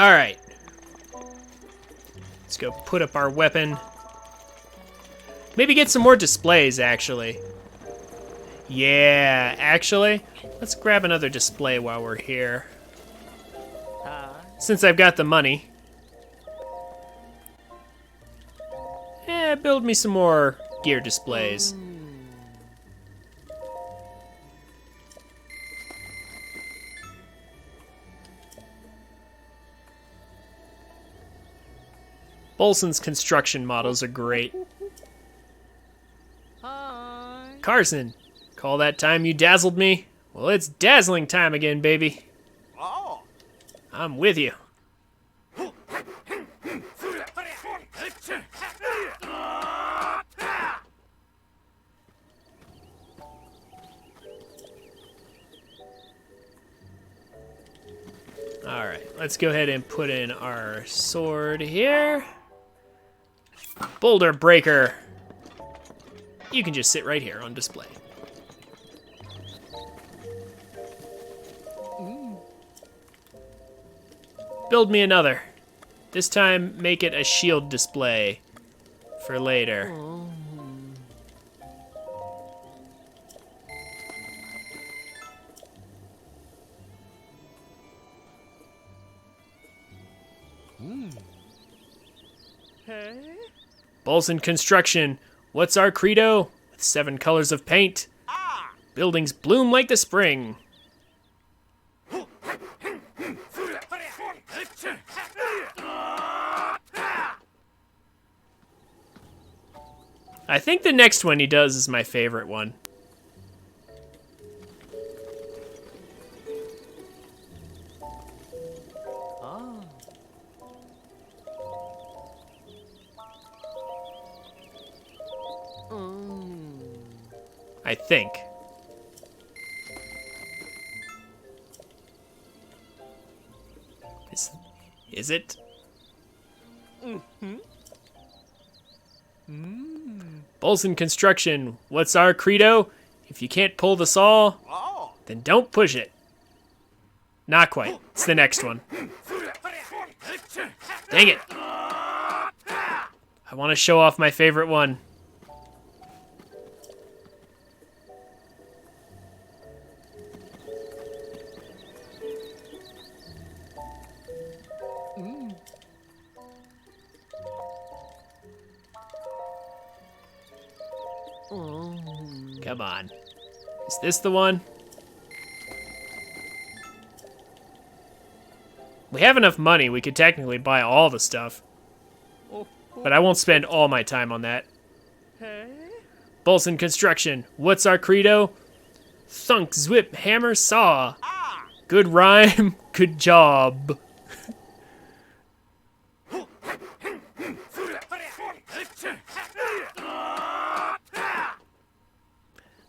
Alright. Let's go put up our weapon. Maybe get some more displays, actually. Yeah, actually, let's grab another display while we're here. Since I've got the money. Build me some more gear displays. Bolson's construction models are great. Hi. Carson, call that time you dazzled me? Well, it's dazzling time again, baby. Oh. I'm with you. Alright, let's go ahead and put in our sword here. Boulder Breaker. You can just sit right here on display. Build me another. This time, make it a shield display for later. Hey. Bolson Construction. What's our credo? With 7 colors of paint. Buildings bloom like the spring. I think the next one he does is my favorite one. I think. Is it? Bolson Construction, what's our credo? If you can't pull the saw, then don't push it. Not quite. It's the next one. Dang it. I want to show off my favorite one. Come on. Is this the one? We have enough money, we could technically buy all the stuff. But I won't spend all my time on that. Bolson Construction, what's our credo? Thunk, zwip, hammer, saw. Good rhyme, good job.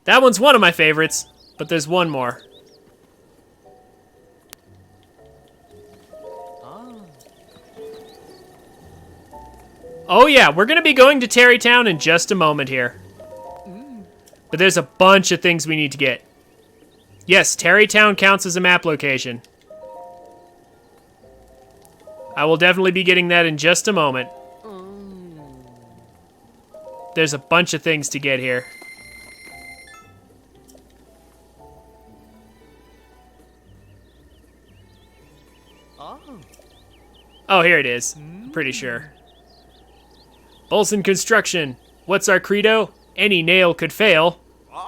That one's one of my favorites, but there's one more. Oh yeah, we're gonna be going to Tarrytown in just a moment here. But there's a bunch of things we need to get. Yes, Tarrytown counts as a map location. I will definitely be getting that in just a moment. There's a bunch of things to get here. Oh, here it is. I'm pretty sure. Bolson Construction. What's our credo? Any nail could fail.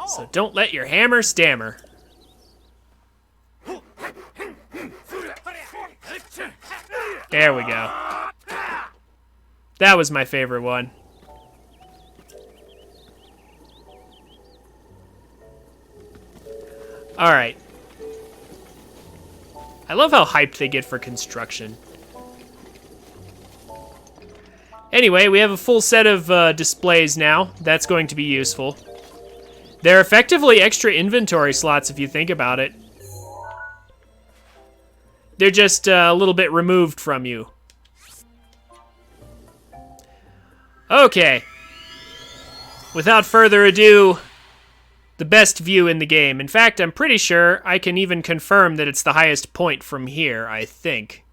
So don't let your hammer stammer. There we go. That was my favorite one. Alright. I love how hyped they get for construction. Anyway, we have a full set of displays now. That's going to be useful. They're effectively extra inventory slots if you think about it. They're just a little bit removed from you. Okay. Without further ado, the best view in the game. In fact, I'm pretty sure I can even confirm that it's the highest point from here, I think.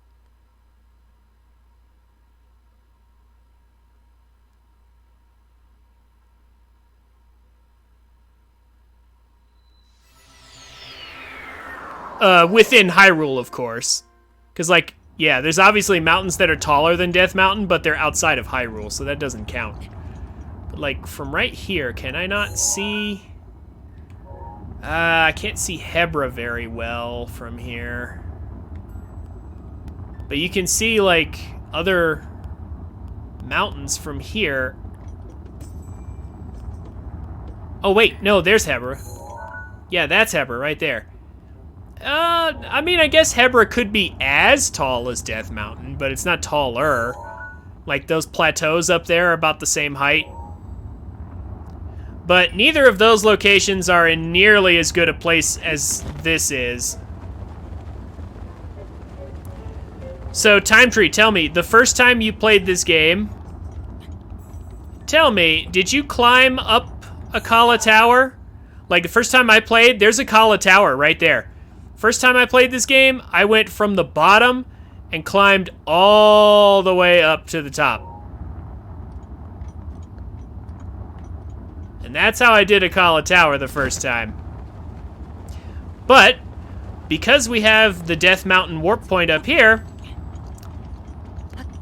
Within Hyrule, of course. Because, like, yeah, there's obviously mountains that are taller than Death Mountain, but they're outside of Hyrule, so that doesn't count. But, like, from right here, can I not see... I can't see Hebra very well from here. But you can see, like, other mountains from here. Oh, wait, no, there's Hebra. Yeah, that's Hebra right there. I mean, I guess Hebra could be as tall as Death Mountain, but it's not taller. Like, those plateaus up there are about the same height. But neither of those locations are in nearly as good a place as this is. So, Time Tree, tell me, the first time you played this game, tell me, did you climb up Akala Tower? Like, the first time I played, there's Akala Tower right there. First time I played this game, I went from the bottom and climbed all the way up to the top. And that's how I did Akala Tower the first time. But, because we have the Death Mountain warp point up here,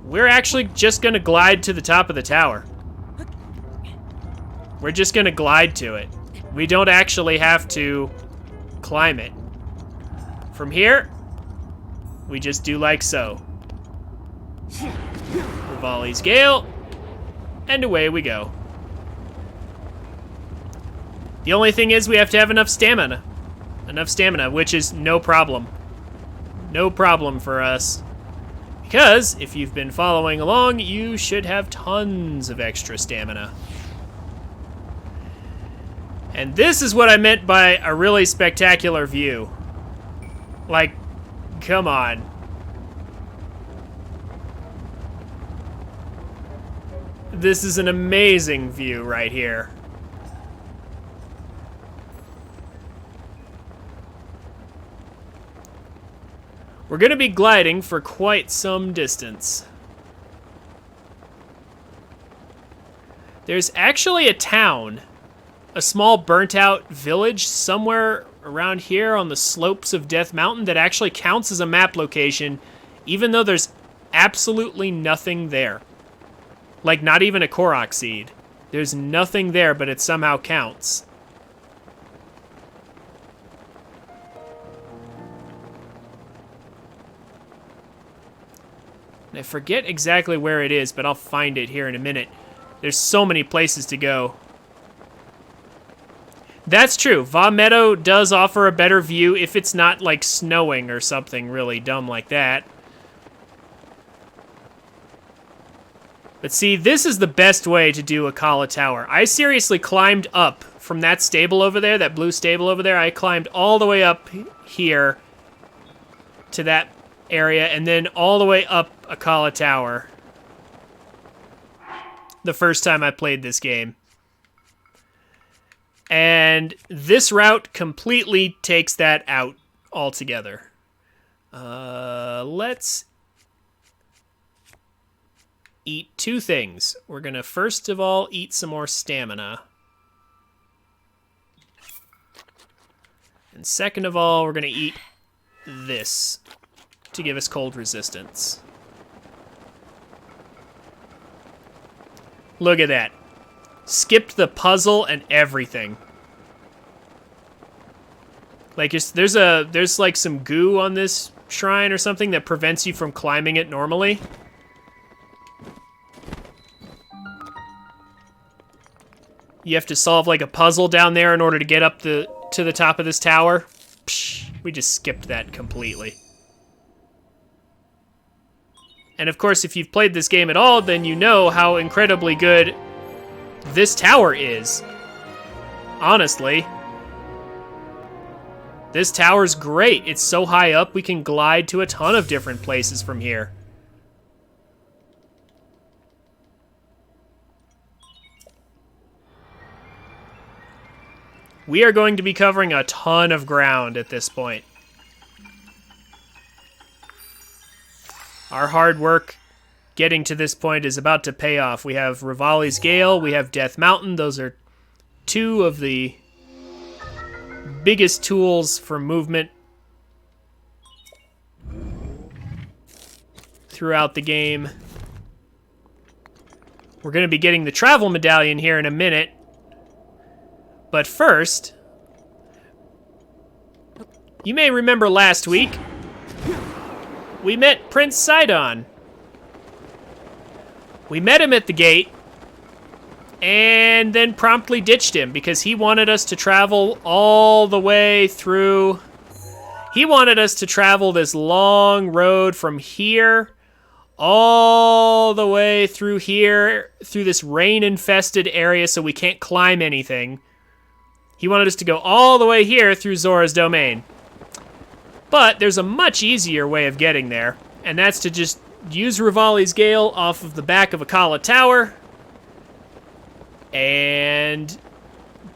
we're actually just gonna glide to the top of the tower. We're just gonna glide to it. We don't actually have to climb it. From here, we just do like so. Revali's Gale, and away we go. The only thing is we have to have enough stamina. Which is no problem. No problem for us. Because, if you've been following along, you should have tons of extra stamina. And this is what I meant by a really spectacular view. Like, come on. This is an amazing view right here. We're going to be gliding for quite some distance. There's actually a town, a small burnt-out village somewhere around here on the slopes of Death Mountain that actually counts as a map location, even though there's absolutely nothing there. Like, not even a Korok seed. There's nothing there, but it somehow counts. I forget exactly where it is, but I'll find it here in a minute. There's so many places to go. That's true. Va Meadow does offer a better view if it's not, like, snowing or something really dumb like that. But see, this is the best way to do Akala Tower. I seriously climbed up from that stable over there, that blue stable over there. I climbed all the way up here to that area, and then all the way up Akala Tower the first time I played this game. And this route completely takes that out altogether. Let's eat two things. We're gonna first of all eat some more stamina. And second of all, we're gonna eat this to give us cold resistance. Look at that. Skipped the puzzle and everything. Like, there's like some goo on this shrine or something that prevents you from climbing it normally. You have to solve like a puzzle down there in order to get up to the top of this tower. Psh, we just skipped that completely. And of course, if you've played this game at all, then you know how incredibly good this tower is. Honestly. This tower's great. It's so high up, we can glide to a ton of different places from here. We are going to be covering a ton of ground at this point. Our hard work getting to this point is about to pay off. We have Revali's Gale, we have Death Mountain. Those are two of the biggest tools for movement throughout the game. We're going to be getting the travel medallion here in a minute. But first, you may remember last week, we met Prince Sidon. We met him at the gate, and then promptly ditched him because he wanted us to travel all the way through. He wanted us to travel this long road from here all the way through here, through this rain-infested area so we can't climb anything. He wanted us to go all the way here through Zora's domain. But there's a much easier way of getting there, and that's to just use Rivali's Gale off of the back of Akala Tower and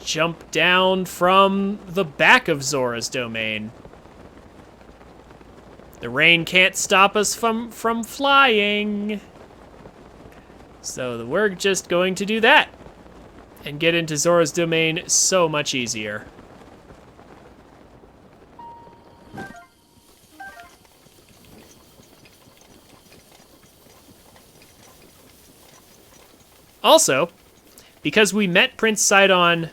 jump down from the back of Zora's domain. The rain can't stop us from flying. So we're just going to do that and get into Zora's domain so much easier. Also, because we met Prince Sidon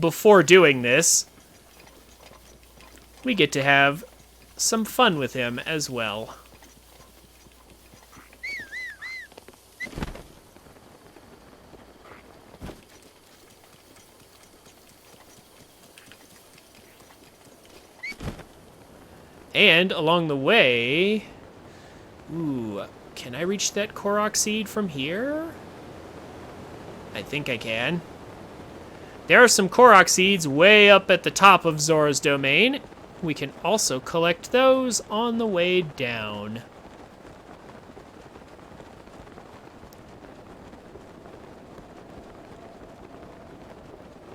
before doing this, we get to have some fun with him as well. And along the way... Ooh, can I reach that Korok seed from here? I think I can. There are some Korok seeds way up at the top of Zora's domain. We can also collect those on the way down.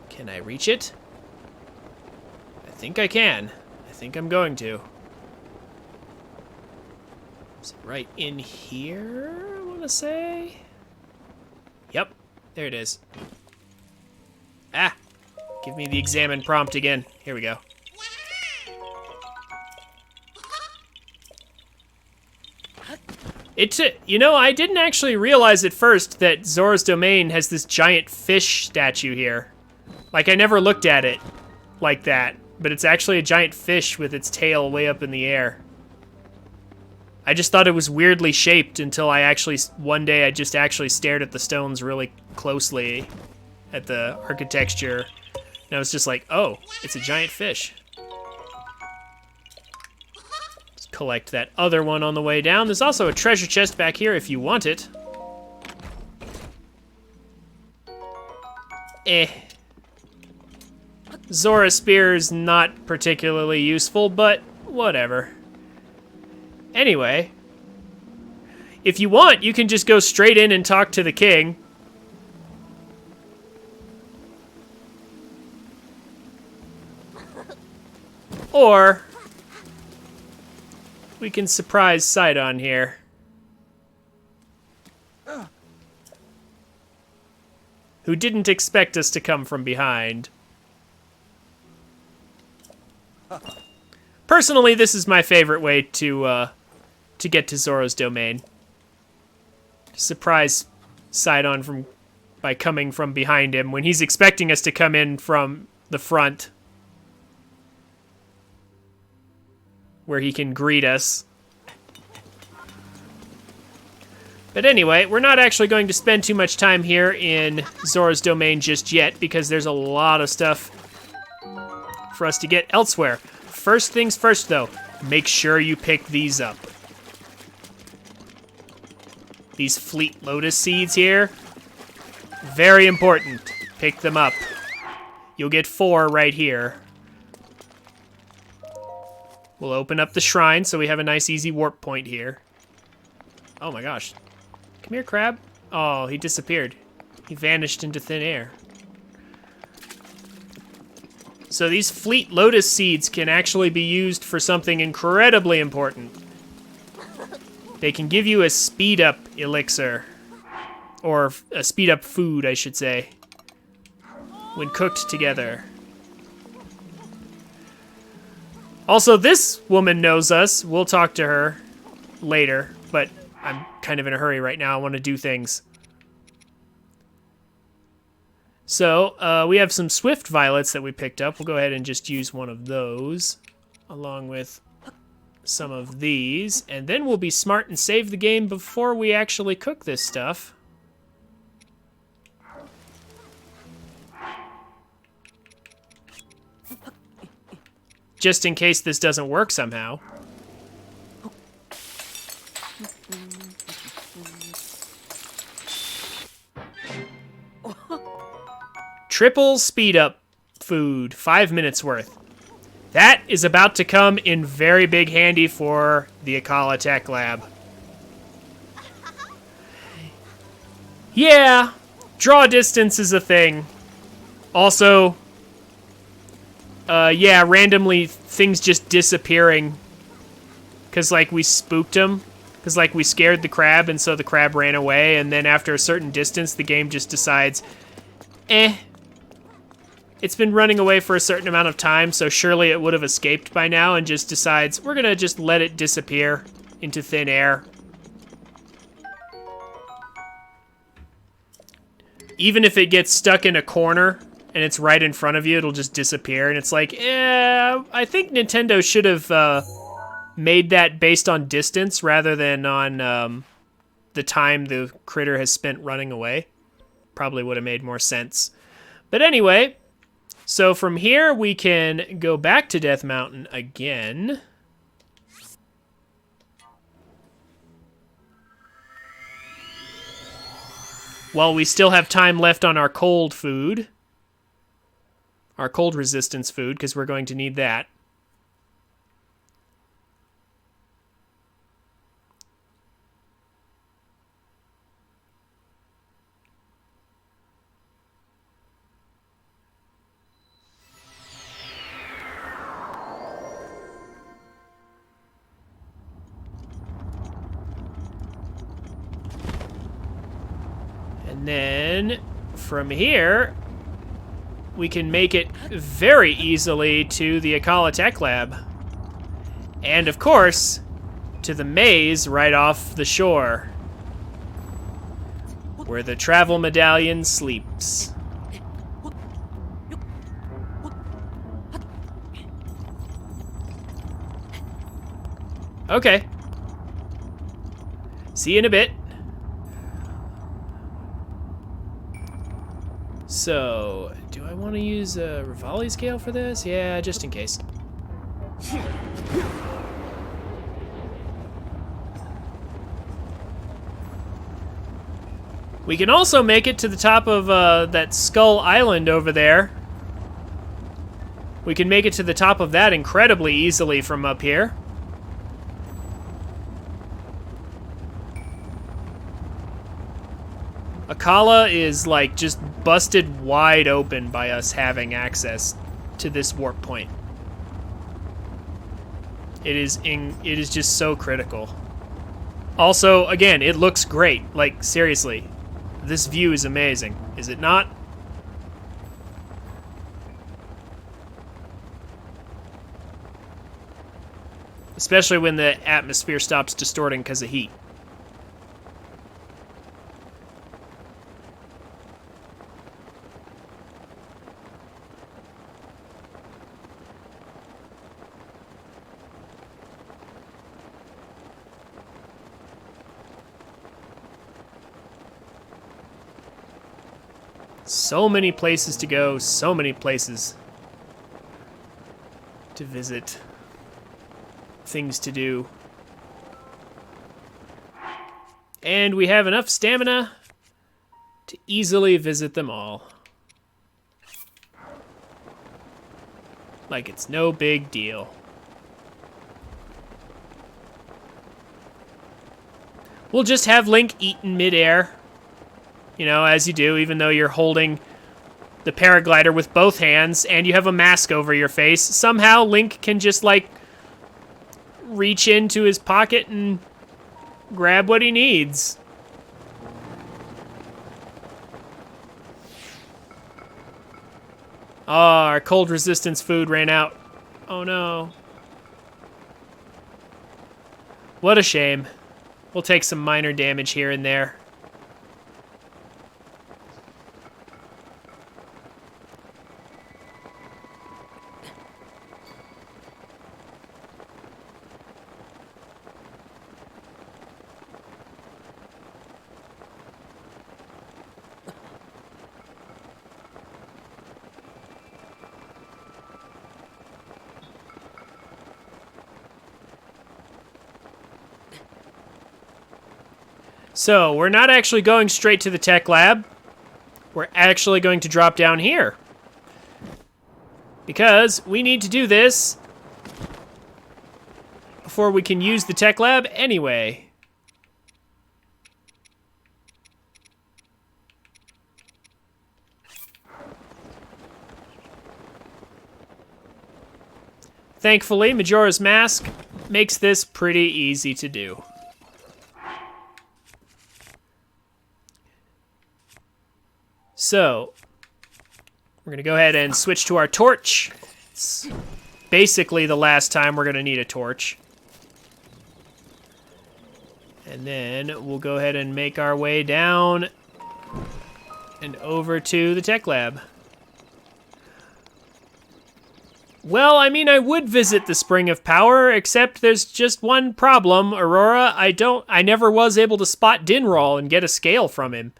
Can I reach it? I think I can. I think I'm going to. Is it right in here, I want to say? Yep. There it is. Ah! Give me the examine prompt again. Here we go. You know, I didn't actually realize at first that Zora's domain has this giant fish statue here. Like, I never looked at it like that, but it's actually a giant fish with its tail way up in the air. I just thought it was weirdly shaped until one day I just actually stared at the stones really closely at the architecture. And I was just like, oh, it's a giant fish. Let's collect that other one on the way down. There's also a treasure chest back here if you want it. Zora Spear is not particularly useful, but whatever. Anyway, if you want, you can just go straight in and talk to the king. Or we can surprise Sidon here. Who didn't expect us to come from behind. Personally, this is my favorite way to get to Zora's domain. Surprise Sidon by coming from behind him when he's expecting us to come in from the front, where he can greet us. But anyway, we're not actually going to spend too much time here in Zora's domain just yet because there's a lot of stuff for us to get elsewhere. First things first, though, make sure you pick these up. These Fleet Lotus seeds here, very important. Pick them up. You'll get 4 right here. We'll open up the shrine so we have a nice easy warp point here. Oh my gosh. Come here, crab. Oh, he disappeared. He vanished into thin air. So these Fleet Lotus seeds can actually be used for something incredibly important. They can give you a speed up elixir. Or a speed up food, I should say. When cooked together. Also, this woman knows us. We'll talk to her later. But I'm kind of in a hurry right now. I want to do things. So, we have some swift violets that we picked up. We'll go ahead and just use one of those, along with some of these. And then we'll be smart and save the game before we actually cook this stuff. Just in case this doesn't work somehow. Triple speed up food, 5 minutes worth. That is about to come in very big handy for the Akala Tech Lab. Yeah, draw distance is a thing. Also, yeah, randomly things just disappearing. Because, like, we spooked them. Because, like, we scared the crab, and so the crab ran away. And then after a certain distance, the game just decides, it's been running away for a certain amount of time, so surely it would have escaped by now, and just decides, we're going to just let it disappear into thin air. Even if it gets stuck in a corner and it's right in front of you, it'll just disappear. And it's like, I think Nintendo should have made that based on distance rather than on the time the critter has spent running away. Probably would have made more sense. But anyway, so from here we can go back to Death Mountain again. While we still have time left on our cold food. Our cold resistance food, because we're going to need that. And then from here, we can make it very easily to the Akala Tech Lab. And of course, to the maze right off the shore, where the travel medallion sleeps. Okay. See you in a bit. So, do I want to use a Rivali scale for this? Yeah, just in case. We can also make it to the top of that Skull Island over there. We can make it to the top of that incredibly easily from up here. Akala is like just busted wide open by us having access to this warp point. It is just so critical. Also, again, it looks great. Like, seriously, this view is amazing, is it not? Especially when the atmosphere stops distorting because of heat. So many places to go, so many places to visit, things to do. And we have enough stamina to easily visit them all. Like it's no big deal. We'll just have Link eat in midair. You know, as you do, even though you're holding the paraglider with both hands and you have a mask over your face. Somehow Link can just, like, reach into his pocket and grab what he needs. Oh, our cold resistance food ran out. Oh no. What a shame. We'll take some minor damage here and there. So, we're not actually going straight to the tech lab. We're actually going to drop down here. Because we need to do this before we can use the tech lab anyway. Thankfully, Majora's Mask makes this pretty easy to do. So, we're going to go ahead and switch to our torch. It's basically the last time we're going to need a torch. And then we'll go ahead and make our way down and over to the tech lab. Well, I mean, I would visit the Spring of Power, except there's just one problem, Aurora. I never was able to spot Dinral and get a scale from him.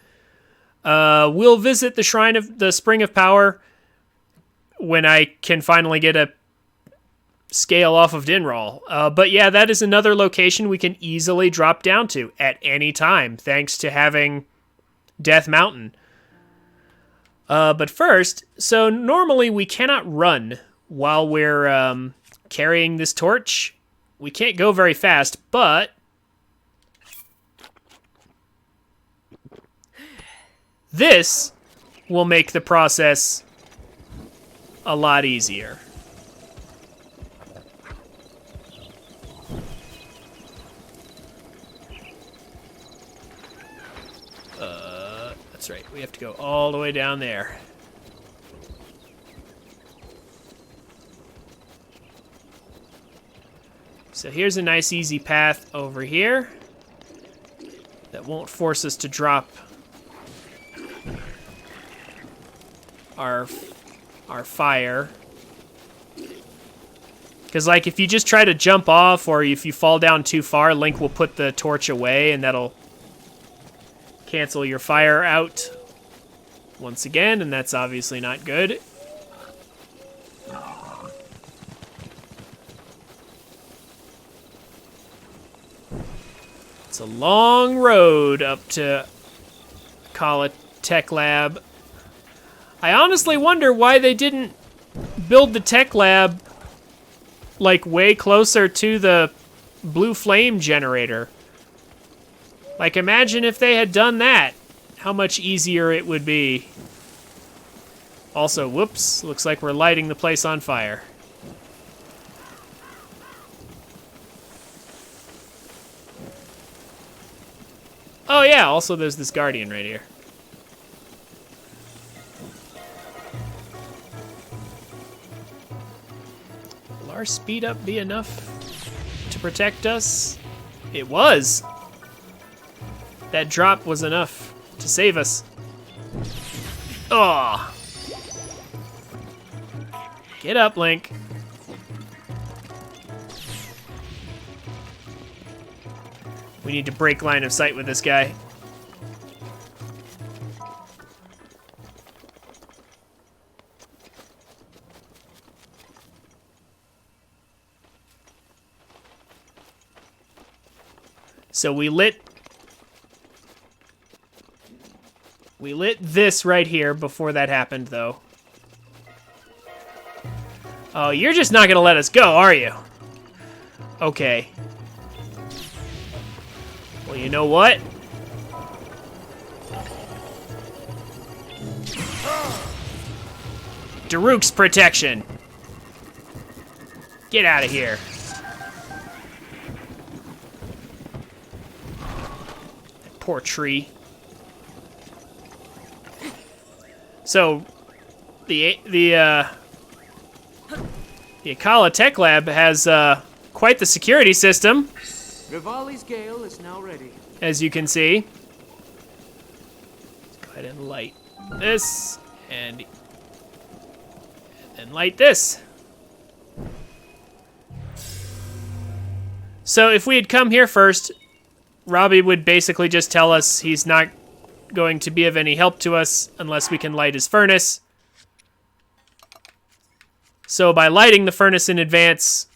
We'll visit the Shrine of the Spring of Power when I can finally get a scale off of Dinral. But yeah, that is another location we can easily drop down to at any time, thanks to having Death Mountain. But first, so normally we cannot run while we're carrying this torch. We can't go very fast, but this will make the process a lot easier. That's right, we have to go all the way down there. So here's a nice easy path over here that won't force us to drop our fire. Because, like, if you just try to jump off or if you fall down too far, Link will put the torch away and that'll cancel your fire out once again, and that's obviously not good. It's a long road up to Kala Tech Lab. I honestly wonder why they didn't build the tech lab like way closer to the blue flame generator. Like, imagine if they had done that, how much easier it would be. Also, whoops, looks like we're lighting the place on fire. Oh yeah, also there's this guardian right here. Will our speed up be enough to protect us? It was. That drop was enough to save us. Oh. Get up, Link. We need to break line of sight with this guy. So we lit this right here before that happened, though. Oh, you're just not gonna let us go, are you? Okay. Well, you know what? Daruk's protection. Get out of here. That poor tree. So, the Akala Tech Lab has quite the security system. Rivali's gale is now ready. as you can see. Let's go ahead and light this, and then light this. So if we had come here first, Robbie would basically just tell us he's not going to be of any help to us unless we can light his furnace. So by lighting the furnace in advance,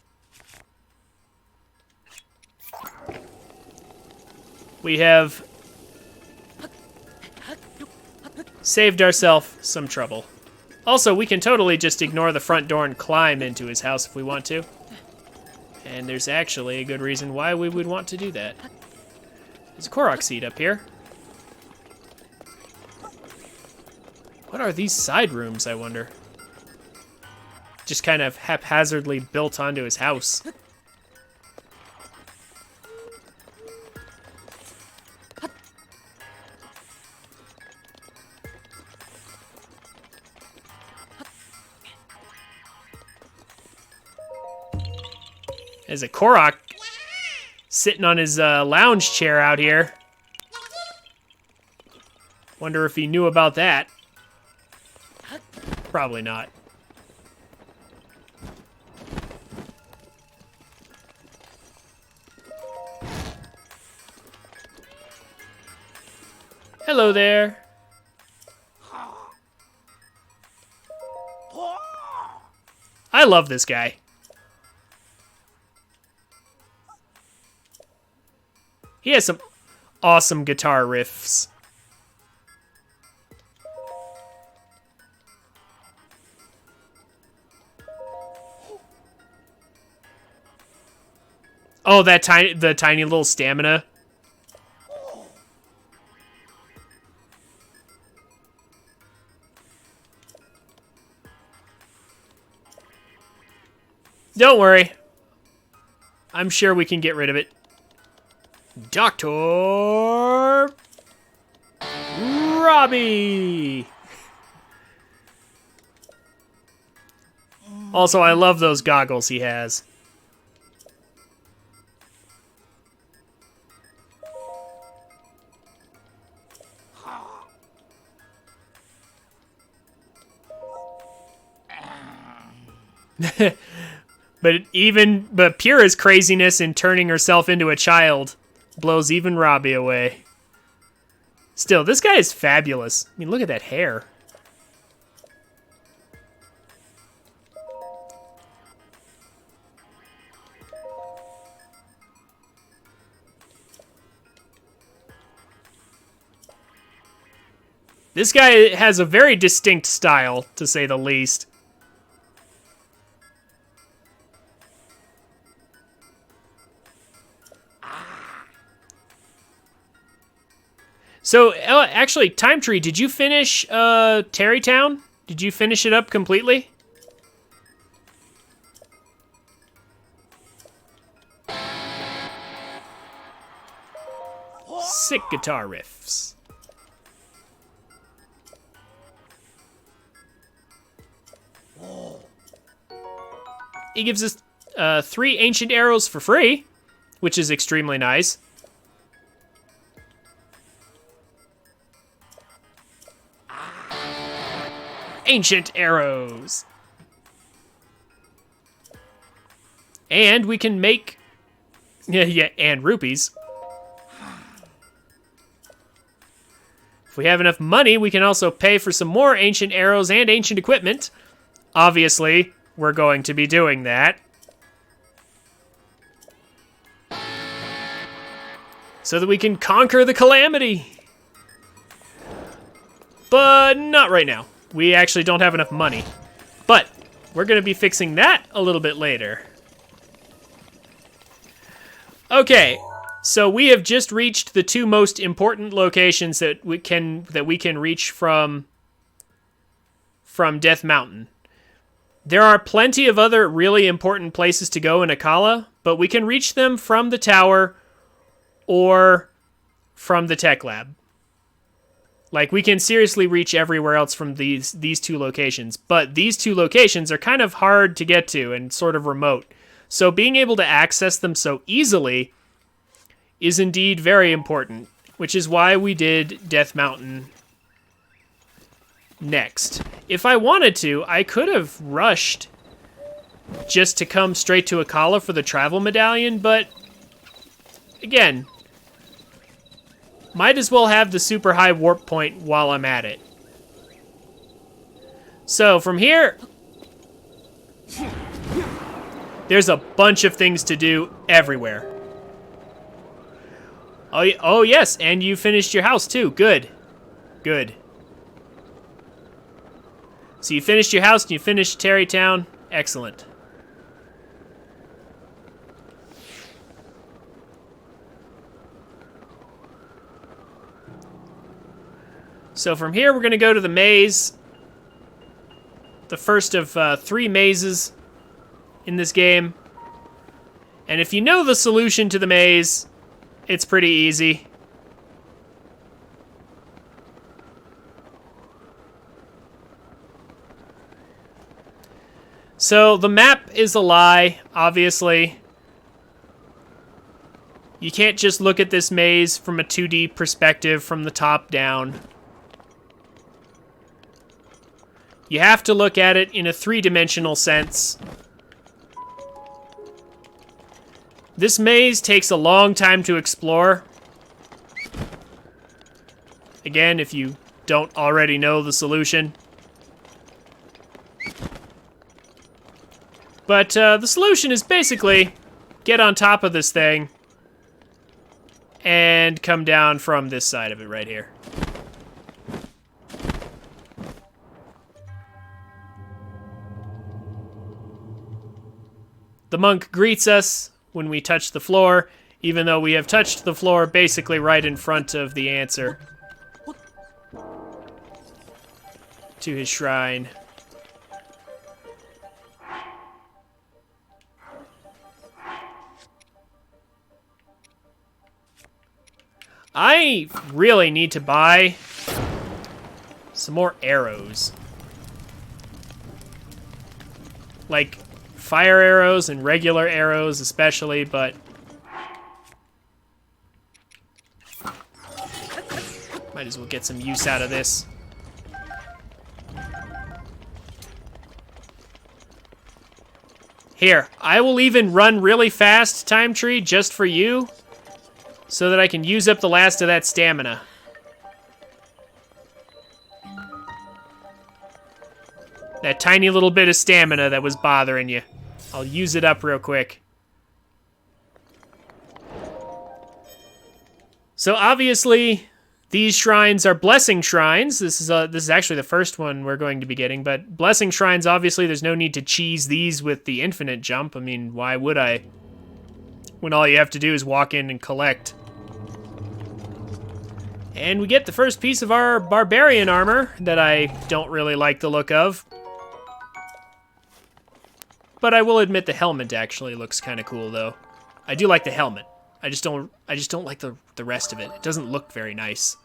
we have saved ourselves some trouble. Also, we can totally just ignore the front door and climb into his house if we want to. And there's actually a good reason why we would want to do that. There's a Korok seed up here. What are these side rooms, I wonder? Just kind of haphazardly built onto his house. There's a Korok sitting on his lounge chair out here. Wonder if he knew about that. Probably not. Hello there. I love this guy. He has some awesome guitar riffs. Oh, the tiny little stamina. Don't worry. I'm sure we can get rid of it. Dr. Robbie! Also, I love those goggles he has. But Pyrrha's craziness in turning herself into a child blows even Robbie away. Still, this guy is fabulous. I mean, look at that hair. This guy has a very distinct style, to say the least. So, actually, Time Tree, did you finish Terrytown? Did you finish it up completely? Sick guitar riffs. He gives us 3 ancient arrows for free, which is extremely nice. Ancient arrows. And we can make... Yeah, and rupees. If we have enough money, we can also pay for some more ancient arrows and ancient equipment. Obviously, we're going to be doing that. So that we can conquer the calamity. But not right now. We actually don't have enough money. But we're going to be fixing that a little bit later. Okay, so we have just reached the 2 most important locations that we can reach from Death Mountain. There are plenty of other really important places to go in Akala, but we can reach them from the tower or from the tech lab. Like, we can seriously reach everywhere else from these 2 locations, but these 2 locations are kind of hard to get to and sort of remote. So being able to access them so easily is indeed very important, which is why we did Death Mountain next. If I wanted to, I could have rushed just to come straight to Akala for the travel medallion, but again, might as well have the super high warp point while I'm at it. So from here, there's a bunch of things to do everywhere. Oh yes, and you finished your house too. Good. Good. So you finished your house and you finished Tarrytown. Excellent. So from here, we're going to go to the maze. The first of 3 mazes in this game. And if you know the solution to the maze, it's pretty easy. So the map is a lie, obviously. You can't just look at this maze from a 2D perspective from the top down. You have to look at it in a 3-dimensional sense. This maze takes a long time to explore. Again, if you don't already know the solution. But the solution is basically get on top of this thing and come down from this side of it right here. The monk greets us when we touch the floor, even though we have touched the floor basically right in front of the answer to his shrine. I really need to buy some more arrows. Like fire arrows and regular arrows especially, but might as well get some use out of this. Here, I will even run really fast, Time Tree, just for you, so that I can use up the last of that stamina. That tiny little bit of stamina that was bothering you. I'll use it up real quick. So obviously, these shrines are blessing shrines. This is actually the first one we're going to be getting, but blessing shrines, obviously, there's no need to cheese these with the infinite jump. I mean, why would I? When all you have to do is walk in and collect. And we get the first piece of our barbarian armor that I don't really like the look of. But I will admit the helmet actually looks kind of cool, though. I do like the helmet. I just don't like the rest of it. It doesn't look very nice.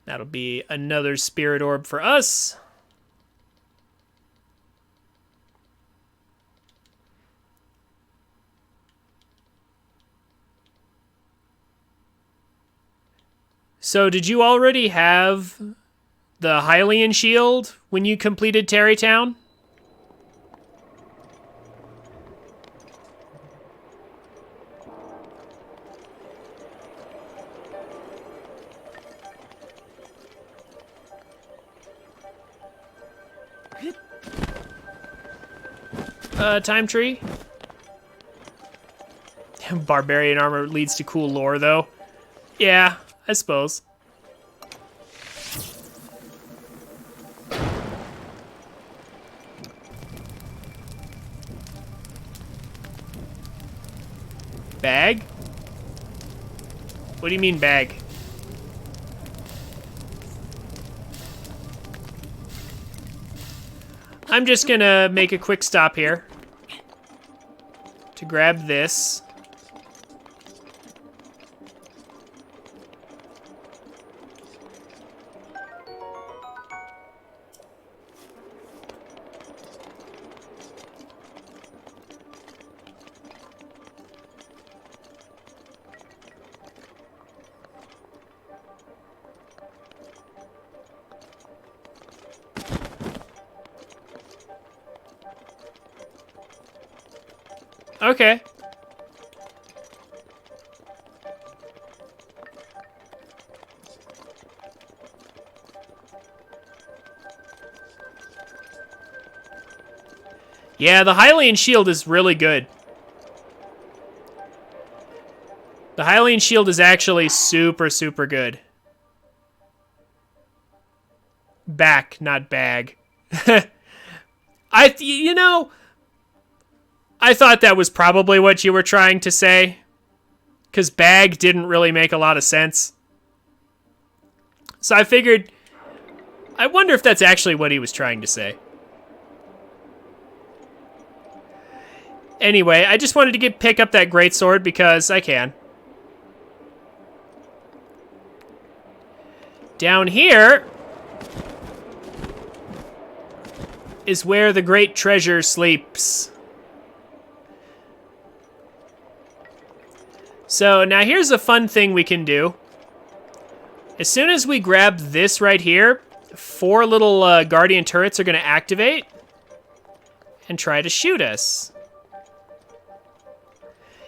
That'll be another spirit orb for us. So did you already have the Hylian shield when you completed Tarrytown? Time Tree? Barbarian armor leads to cool lore, though. Yeah, I suppose. Bag? What do you mean bag? I'm just gonna make a quick stop here to grab this. Okay. Yeah, the Hylian shield is really good. The Hylian shield is actually super, super good. Back, not bag. You know, I thought that was probably what you were trying to say. Because bag didn't really make a lot of sense. So I figured, I wonder if that's actually what he was trying to say. Anyway, I just wanted to pick up that greatsword because I can. Down here is where the great treasure sleeps. So now here's a fun thing we can do. As soon as we grab this right here, 4 little guardian turrets are going to activate and try to shoot us.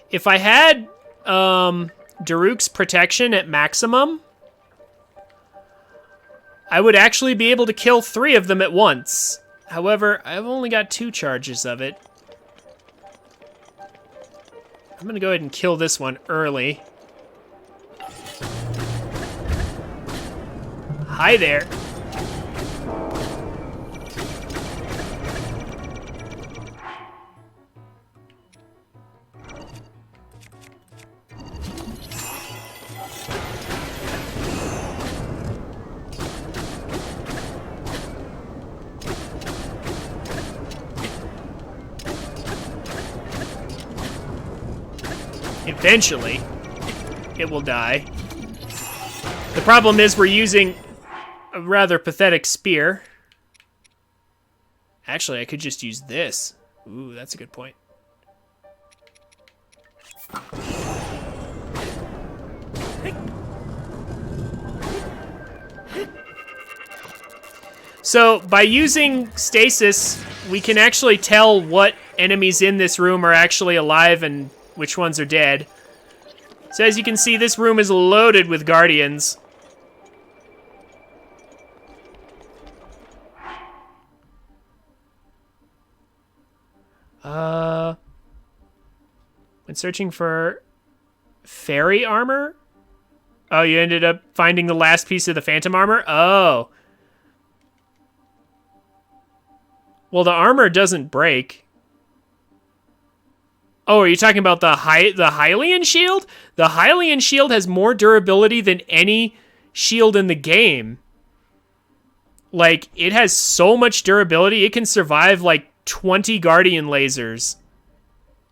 If I had Daruk's protection at maximum, I would actually be able to kill 3 of them at once. However, I've only got 2 charges of it. I'm gonna go ahead and kill this one early. Hi there. Eventually, it will die. The problem is we're using a rather pathetic spear. Actually, I could just use this. Ooh, that's a good point. So, by using stasis, we can actually tell what enemies in this room are actually alive and which ones are dead. So as you can see, this room is loaded with guardians. When searching for fairy armor? Oh, you ended up finding the last piece of the phantom armor? Oh. Well, the armor doesn't break. Oh, are you talking about the Hylian shield? The Hylian shield has more durability than any shield in the game. Like, it has so much durability, it can survive like 20 guardian lasers.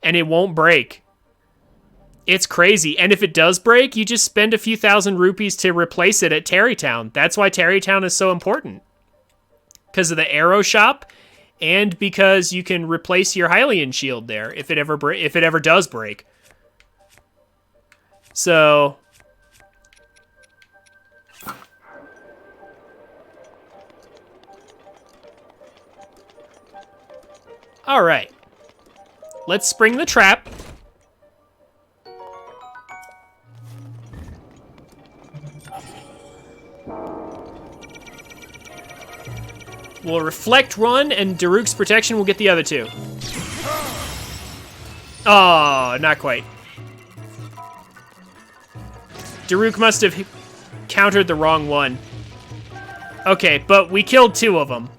And it won't break. It's crazy. And if it does break, you just spend a few thousand rupees to replace it at Terrytown. That's why Terrytown is so important. Because of the arrow shop. And because you can replace your Hylian shield there if it ever does break. So, all right. Let's spring the trap. We'll reflect one, and Daruk's protection will get the other 2. Oh, not quite. Daruk must have countered the wrong one. Okay, but we killed 2 of them.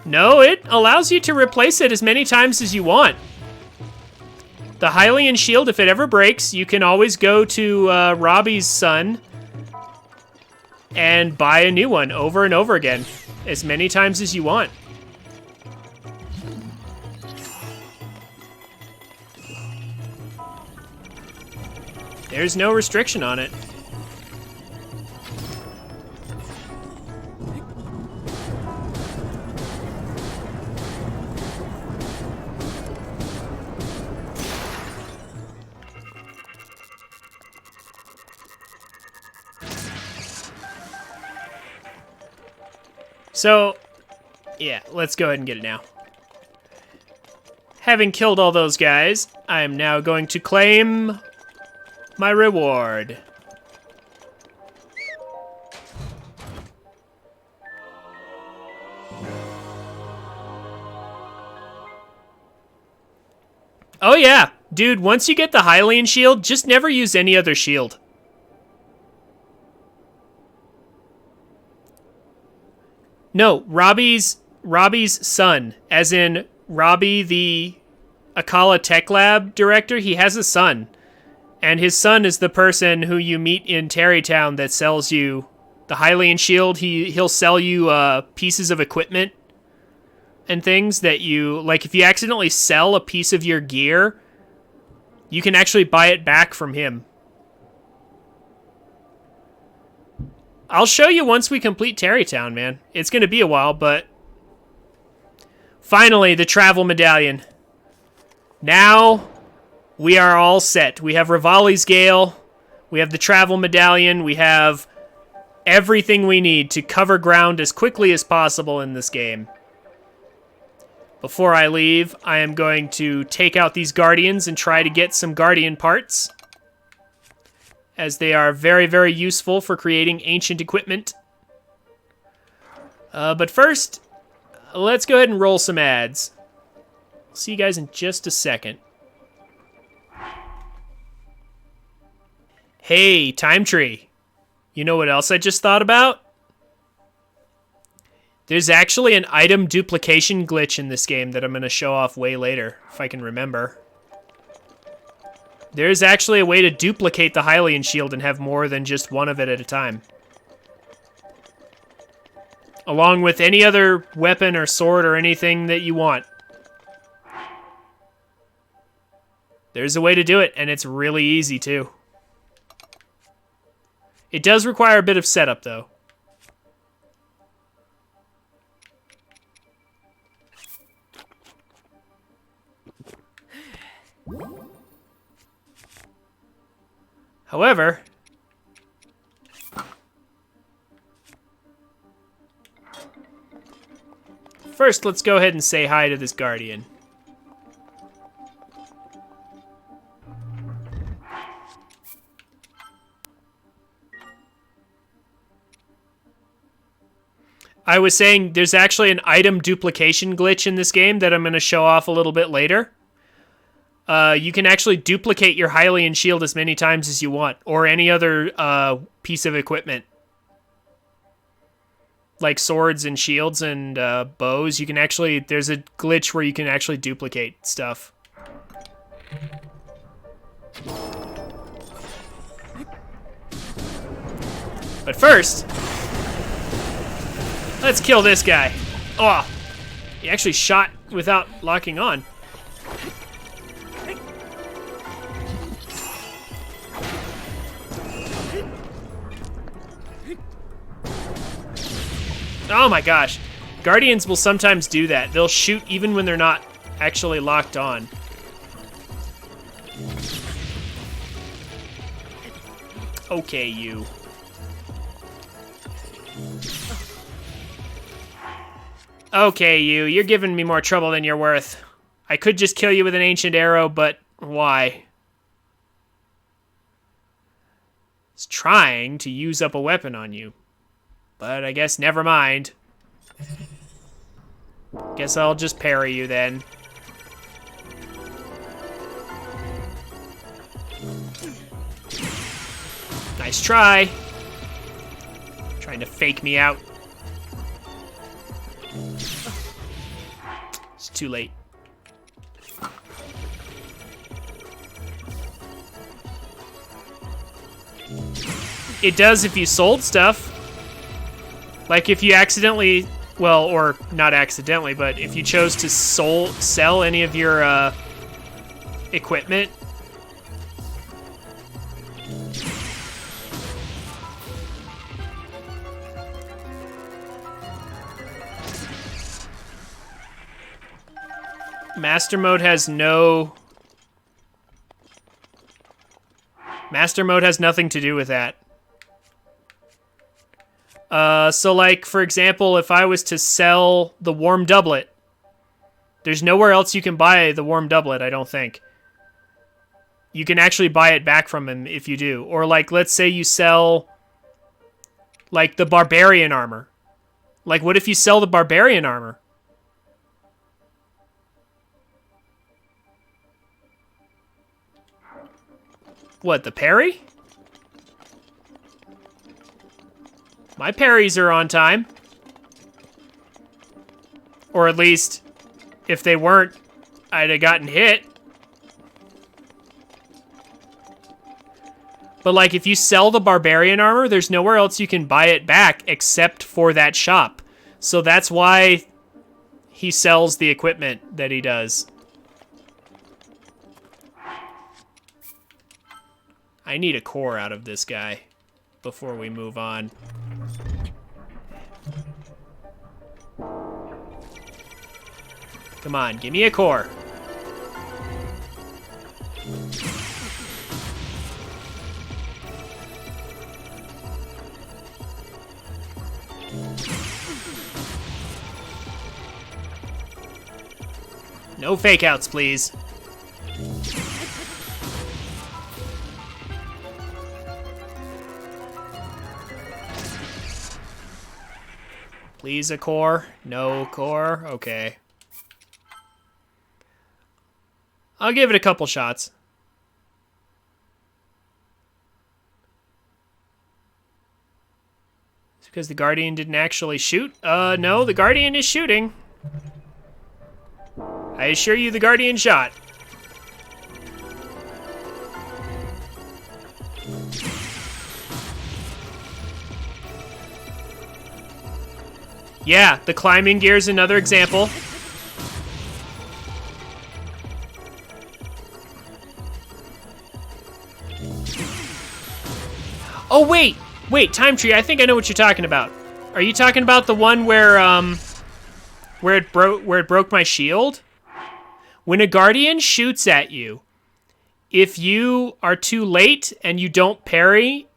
No, it allows you to replace it as many times as you want. The Hylian shield, if it ever breaks, you can always go to Robbie's son and buy a new one over and over again, as many times as you want. There's no restriction on it. So, yeah, let's go ahead and get it now. Having killed all those guys, I am now going to claim my reward. Oh yeah, dude, once you get the Hylian shield, just never use any other shield. No, Robbie's son, as in Robbie, the Akala Tech Lab director, he has a son. And his son is the person who you meet in Terrytown that sells you the Hylian shield. He'll sell you pieces of equipment and things that you, like if you accidentally sell a piece of your gear, you can actually buy it back from him. I'll show you once we complete Terrytown, man. It's going to be a while, but finally, the travel medallion. Now we are all set. We have Rivali's Gale, we have the travel medallion, we have everything we need to cover ground as quickly as possible in this game. Before I leave, I am going to take out these Guardians and try to get some Guardian parts, as they are very, very useful for creating ancient equipment. But first, let's go ahead and roll some ads. I'll see you guys in just a second. Hey, Time Tree. You know what else I just thought about? There's actually an item duplication glitch in this game that I'm going to show off way later, if I can remember. There's actually a way to duplicate the Hylian shield and have more than just one of it at a time. Along with any other weapon or sword or anything that you want. There's a way to do it, and it's really easy too. It does require a bit of setup though. However, first let's go ahead and say hi to this Guardian. I was saying there's actually an item duplication glitch in this game that I'm going to show off a little bit later. You can actually duplicate your Hylian shield as many times as you want, or any other piece of equipment. Like swords and shields and bows, you can actually, there's a glitch where you can actually duplicate stuff. But first, let's kill this guy. Oh, he actually shot without locking on. Oh my gosh. Guardians will sometimes do that. They'll shoot even when they're not actually locked on. Okay, you. Okay, you. You're giving me more trouble than you're worth. I could just kill you with an ancient arrow, but why? It's trying to use up a weapon on you. But I guess never mind. Guess I'll just parry you then. Nice try. Trying to fake me out. It's too late. It does if you sold stuff. Like if you accidentally, well, or not accidentally, but if you chose to sell any of your equipment. Master mode has nothing to do with that. So like, for example, if I was to sell the warm doublet, there's nowhere else you can buy the warm doublet, I don't think. You can actually buy it back from him if you do. Or like, let's say you sell like the barbarian armor. Like, what if you sell the barbarian armor? What, the parry? My parries are on time. Or at least, if they weren't, I'd have gotten hit. But like, if you sell the barbarian armor, there's nowhere else you can buy it back except for that shop. So that's why he sells the equipment that he does. I need a core out of this guy before we move on. Come on, give me a core. No fake outs, please. Please a core. No core. Okay. I'll give it a couple shots. It's because the Guardian didn't actually shoot? No, the Guardian is shooting. I assure you the Guardian shot. Yeah, the climbing gear is another example. Oh, wait! Wait, Time Tree, I think I know what you're talking about. Are you talking about the one where it broke my shield? When a Guardian shoots at you, if you are too late and you don't parry,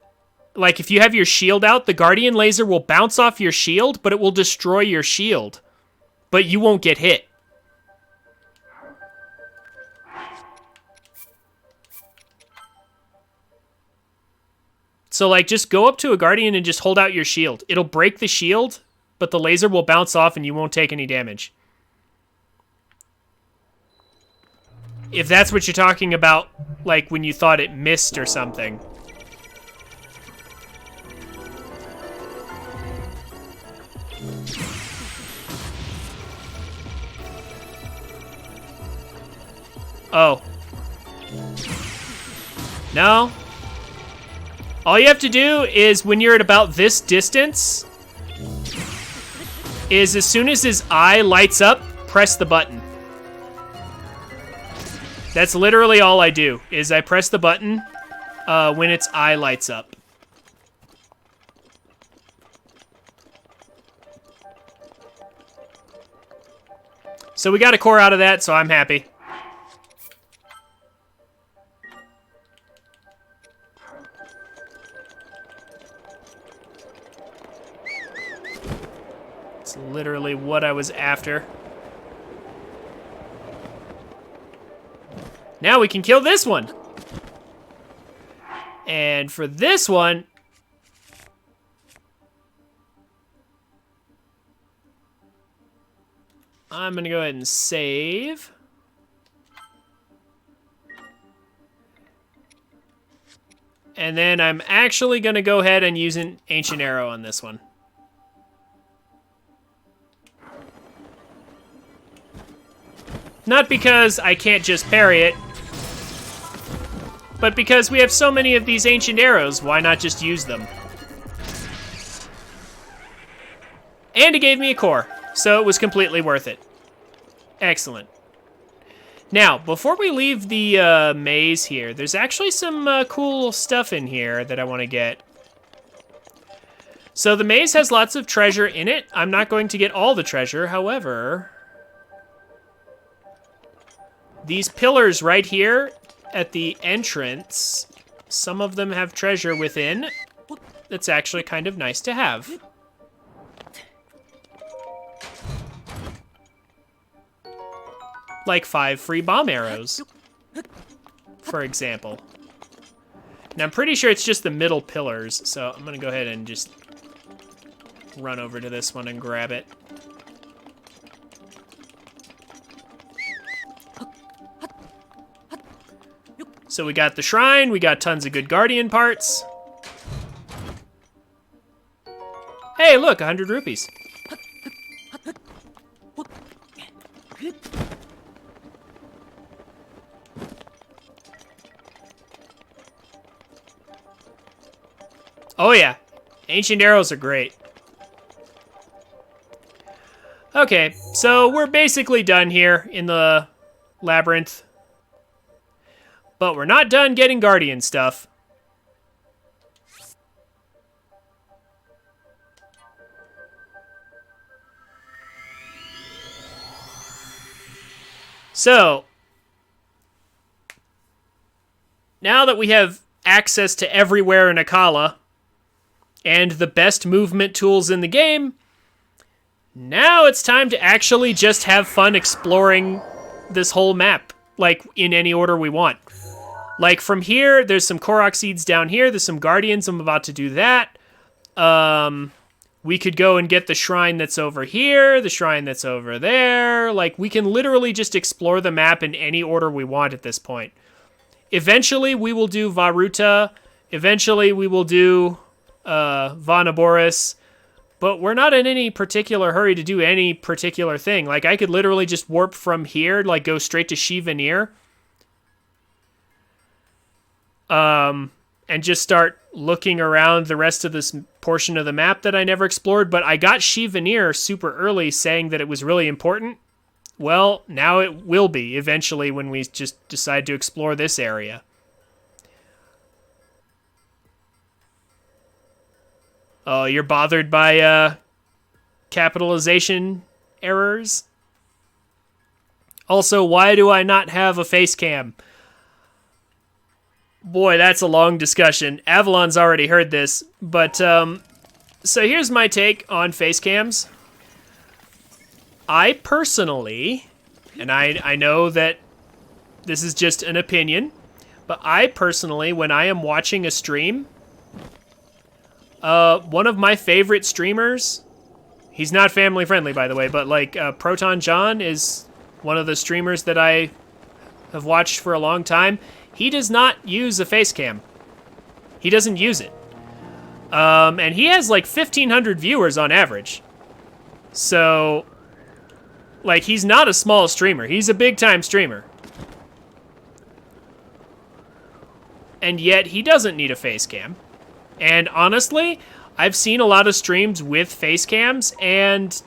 like if you have your shield out, the Guardian laser will bounce off your shield, but it will destroy your shield. But you won't get hit. So like, just go up to a Guardian and just hold out your shield. It'll break the shield, but the laser will bounce off and you won't take any damage. If that's what you're talking about, like when you thought it missed or something. Oh. No. All you have to do is when you're at about this distance, is as soon as his eye lights up, press the button. That's literally all I do, is I press the button when its eye lights up. So we got a core out of that, so I'm happy. It's literally what I was after. Now we can kill this one. And for this one, I'm gonna go ahead and save. And then I'm actually gonna go ahead and use an ancient arrow on this one. Not because I can't just parry it, but because we have so many of these ancient arrows, why not just use them? And it gave me a core, so it was completely worth it. Excellent. Now, before we leave the maze here, there's actually some cool stuff in here that I want to get. So the maze has lots of treasure in it. I'm not going to get all the treasure, however, these pillars right here at the entrance, some of them have treasure within. That's actually kind of nice to have. like 5 free bomb arrows, for example. Now, I'm pretty sure it's just the middle pillars, so I'm gonna go ahead and just run over to this one and grab it. So we got the shrine, we got tons of good guardian parts. Hey, look, 100 rupees. Oh yeah, ancient arrows are great. Okay, so we're basically done here in the labyrinth. But we're not done getting guardian stuff. So, now that we have access to everywhere in Akala, and the best movement tools in the game, now it's time to actually just have fun exploring this whole map, like in any order we want. Like from here, there's some Korok seeds down here, there's some guardians, I'm about to do that. We could go and get the shrine that's over here, the shrine that's over there. Like, we can literally just explore the map in any order we want at this point. Eventually, we will do Varuta. Eventually, we will do Vanaboris. But we're not in any particular hurry to do any particular thing. Like, I could literally just warp from here, like, go straight to Shivanir. And just start looking around the rest of this portion of the map that I never explored. But I got Shivanir super early saying that it was really important. Well, now it will be eventually when we just decide to explore this area. Oh, you're bothered by capitalization errors? Also, why do I not have a face cam? Boy, that's a long discussion. Avalon's already heard this, but so here's my take on face cams. I personally, and I know that this is just an opinion, but I personally, when I am watching a stream, one of my favorite streamers, he's not family friendly by the way, but like Proton John is one of the streamers that I have watched for a long time. He does not use a face cam. He doesn't use it. And he has like 1,500 viewers on average. So, like, he's not a small streamer. He's a big-time streamer. And yet, he doesn't need a face cam. And honestly, I've seen a lot of streams with face cams, and,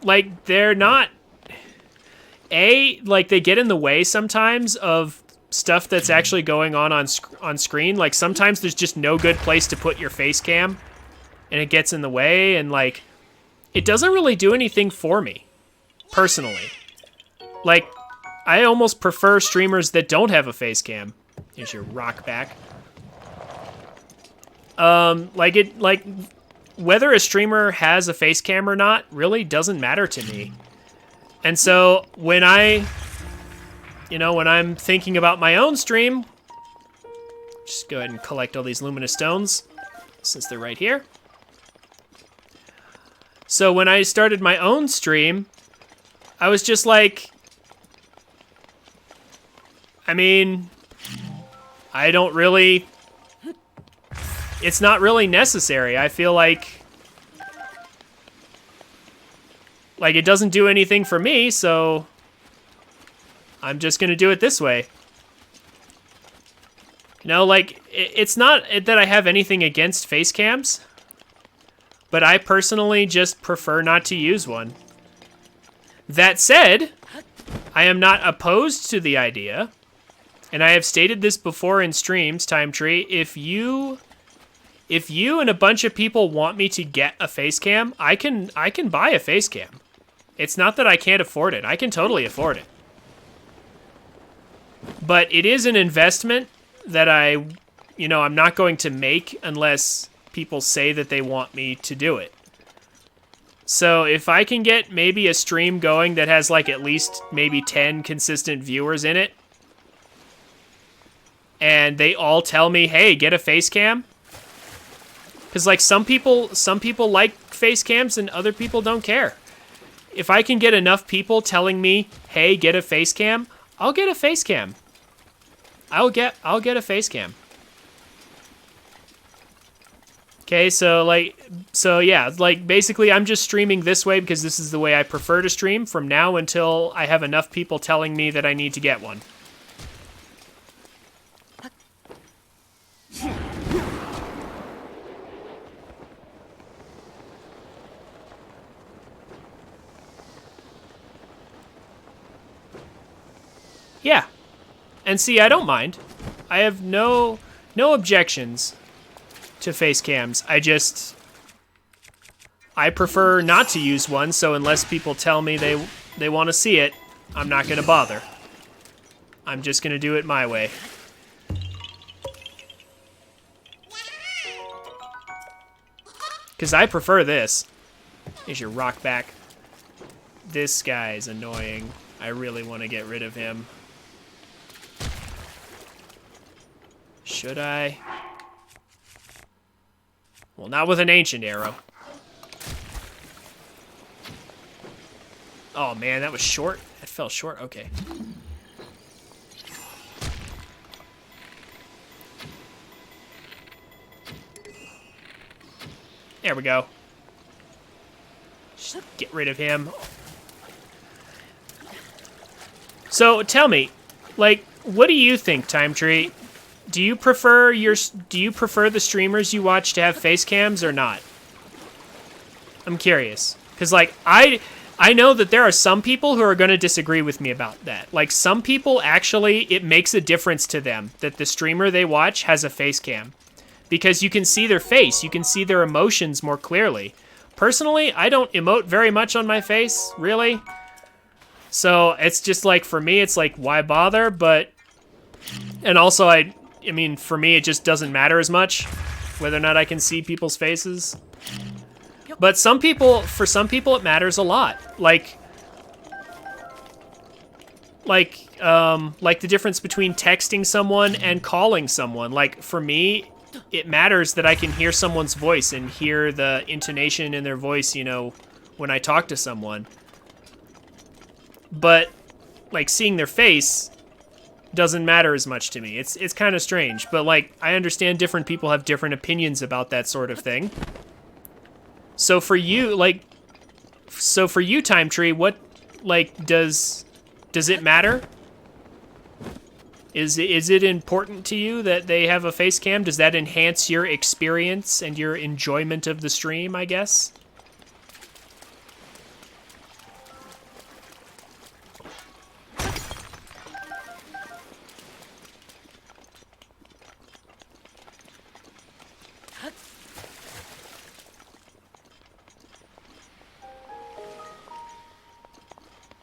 like, they're not... like, they get in the way sometimes of stuff that's actually going on screen. Like, sometimes there's just no good place to put your face cam, and it gets in the way, and, like, it doesn't really do anything for me, personally. Like, I almost prefer streamers that don't have a face cam. Here's your rock back. Like, whether a streamer has a face cam or not really doesn't matter to me. And so when when I'm thinking about my own stream, just go ahead and collect all these luminous stones since they're right here. So when I started my own stream, I was just like, I mean, I don't really, it's not really necessary. I feel like it doesn't do anything for me, so I'm just gonna do it this way. You know, like, it's not that I have anything against face cams, but I personally just prefer not to use one. That said, I am not opposed to the idea, and I have stated this before in streams, Time Tree, if you and a bunch of people want me to get a face cam, I can buy a face cam. It's not that I can't afford it. I can totally afford it. But it is an investment that I'm not going to make unless people say that they want me to do it. So if I can get maybe a stream going that has like at least maybe 10 consistent viewers in it, and they all tell me, hey, get a face cam. Because like some people like face cams and other people don't care. If I can get enough people telling me, hey, get a face cam, I'll get a face cam. I'll get a face cam. Okay, so yeah, like basically I'm just streaming this way because this is the way I prefer to stream from now until I have enough people telling me that I need to get one. Yeah. And see, I don't mind. I have no objections to face cams. I prefer not to use one, so unless people tell me they want to see it, I'm not going to bother. I'm just going to do it my way. Because I prefer this. Here's your rock back. This guy is annoying. I really want to get rid of him. Should I? Well, not with an ancient arrow. Oh man, that was short. That fell short. Okay. There we go. Just get rid of him. So tell me, like, what do you think, Time Tree? Do you prefer the streamers you watch to have face cams or not? I'm curious, because like I know that there are some people who are going to disagree with me about that. Like some people actually, it makes a difference to them that the streamer they watch has a face cam, because you can see their face, you can see their emotions more clearly. Personally, I don't emote very much on my face, really. So it's just like, for me, it's like, why bother? But, and also I mean, for me, it just doesn't matter as much whether or not I can see people's faces. But for some people, it matters a lot. Like the difference between texting someone and calling someone. Like, for me, it matters that I can hear someone's voice and hear the intonation in their voice, you know, when I talk to someone. But, like, seeing their face doesn't matter as much to me. It's kind of strange, but like I understand different people have different opinions about that sort of thing. So for you, Time Tree, what, like, does it matter? Is it important to you that they have a face cam? Does that enhance your experience and your enjoyment of the stream, I guess?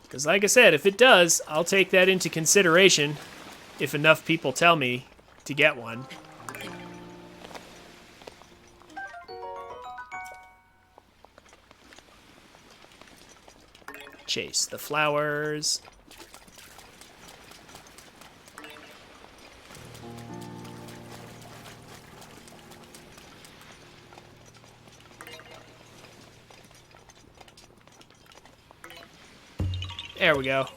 Because like I said, if it does, I'll take that into consideration if enough people tell me to get one. Chase the flowers. There we go.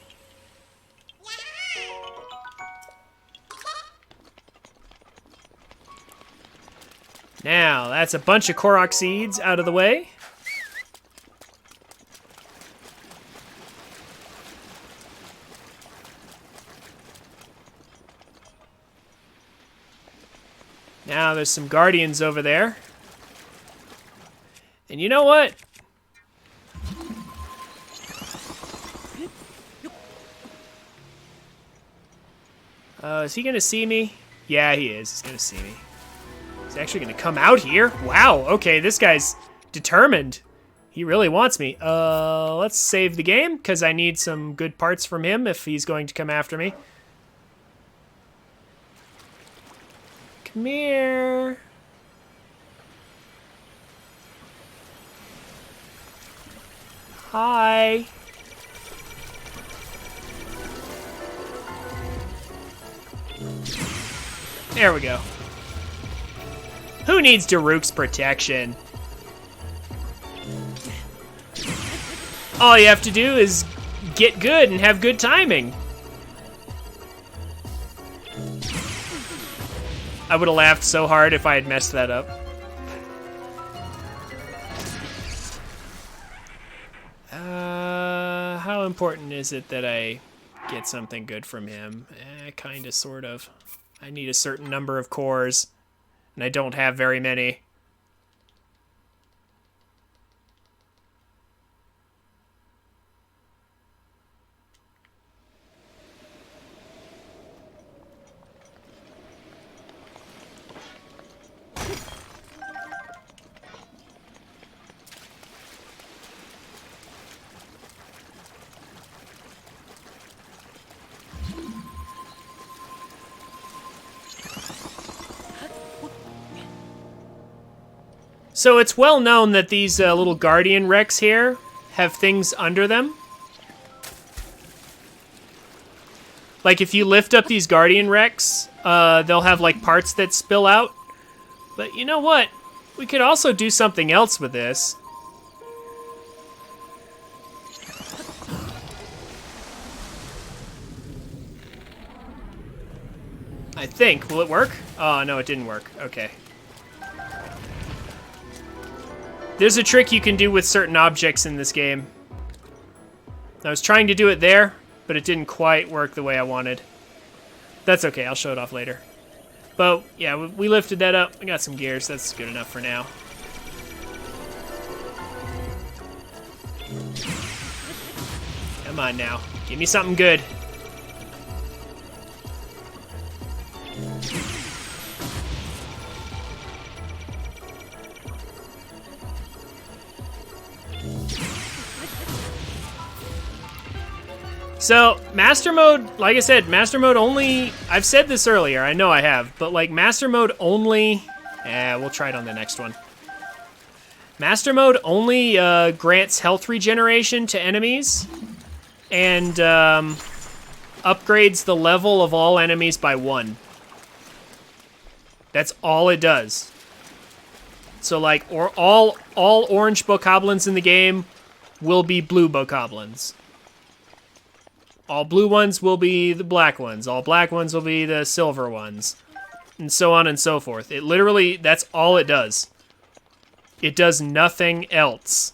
Now, that's a bunch of Korok seeds out of the way. Now there's some guardians over there. And you know what? Is he gonna see me? Yeah, he is. He's gonna see me. He's actually gonna come out here? Wow, okay, this guy's determined. He really wants me. Let's save the game, because I need some good parts from him if he's going to come after me. Come here. Hi. There we go. Who needs Daruk's protection? All you have to do is get good and have good timing. I would have laughed so hard if I had messed that up. How important is it that I get something good from him? Kinda, sort of. I need a certain number of cores, and I don't have very many. So it's well known that these little Guardian wrecks here have things under them. Like if you lift up these Guardian wrecks, they'll have like parts that spill out. But you know what? We could also do something else with this. I think. Will it work? Oh, no, it didn't work. Okay. There's a trick you can do with certain objects in this game. I was trying to do it there, but it didn't quite work the way I wanted. That's okay, I'll show it off later. But, yeah, we lifted that up. We got some gears. That's good enough for now. Come on now. Give me something good. So, Master Mode, like I said, Master Mode only, I've said this earlier, I know I have, but like Master Mode only, we'll try it on the next one. Master Mode only grants health regeneration to enemies and upgrades the level of all enemies by 1. That's all it does. So like, all orange bokoblins in the game will be blue bokoblins. All blue ones will be the black ones. All black ones will be the silver ones. And so on and so forth. It literally, that's all it does. It does nothing else.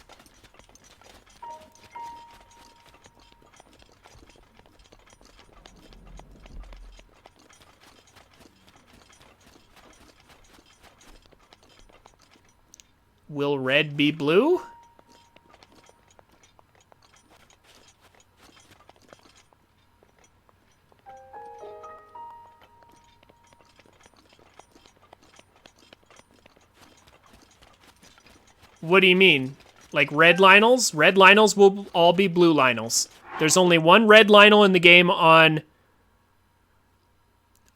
Will red be blue? What do you mean? Like red Lynels? Red Lynels will all be blue Lynels. There's only one red Lynel in the game on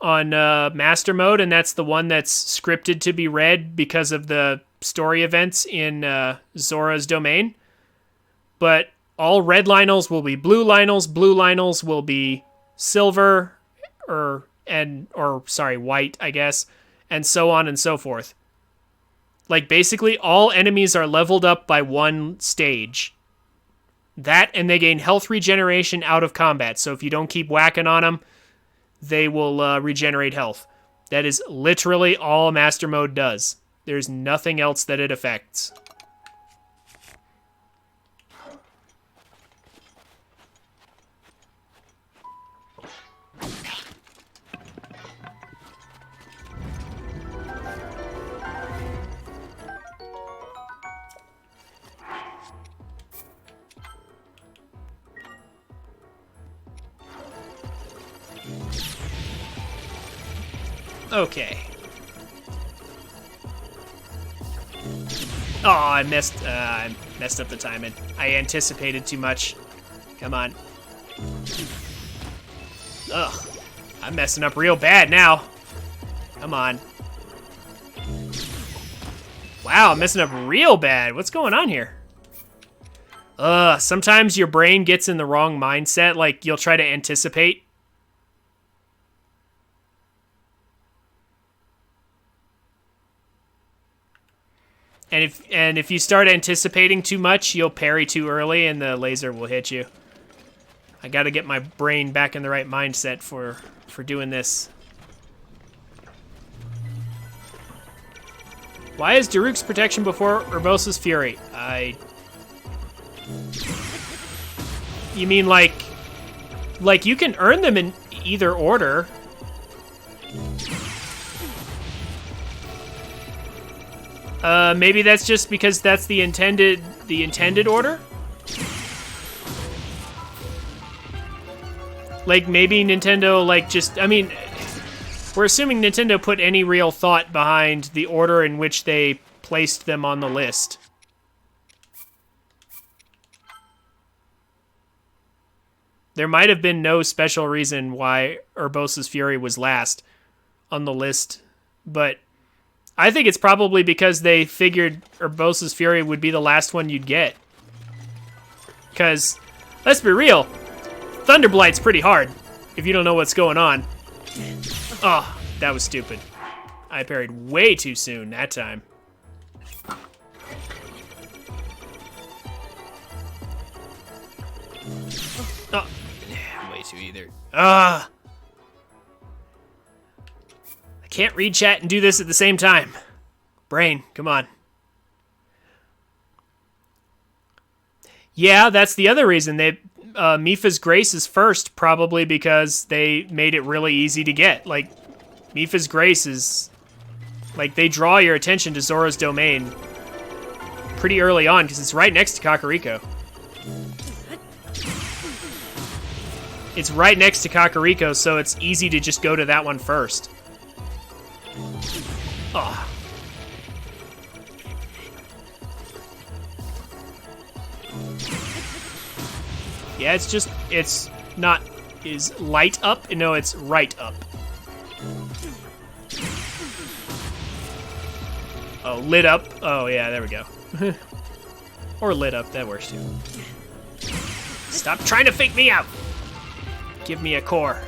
Master Mode, and that's the one that's scripted to be red because of the story events in Zora's Domain. But all red Lynels will be blue Lynels will be silver, or white, I guess, and so on and so forth. Like, basically, all enemies are leveled up by 1 stage. That, and they gain health regeneration out of combat. So if you don't keep whacking on them, they will regenerate health. That is literally all Master Mode does. There's nothing else that it affects. Okay. Oh, I messed up the timing. I anticipated too much. Come on. Ugh. I'm messing up real bad now. Come on. Wow, I'm messing up real bad. What's going on here? Sometimes your brain gets in the wrong mindset. Like, you'll try to anticipate. And if you start anticipating too much, you'll parry too early and the laser will hit you. I gotta get my brain back in the right mindset for doing this. Why is Daruk's protection before Urbosa's fury? You mean like you can earn them in either order. Maybe that's just because that's the intended order? Like, maybe Nintendo, like, just, I mean, we're assuming Nintendo put any real thought behind the order in which they placed them on the list. There might have been no special reason why Urbosa's Fury was last on the list, but I think it's probably because they figured Urbosa's Fury would be the last one you'd get. Because, let's be real, Thunderblight's pretty hard if you don't know what's going on. Oh, that was stupid. I parried way too soon that time. Oh, way too either. I can't read chat and do this at the same time. Brain, come on. Yeah, that's the other reason. Mipha's Grace is first, probably because they made it really easy to get. Like, Mipha's Grace is... like, they draw your attention to Zora's Domain pretty early on, because it's right next to Kakariko. It's right next to Kakariko, so it's easy to just go to that one first. Oh. Yeah, it's not, is light up? No, it's right up. Oh, lit up? Oh, yeah, there we go. Or lit up, that works too. Stop trying to fake me out! Give me a core.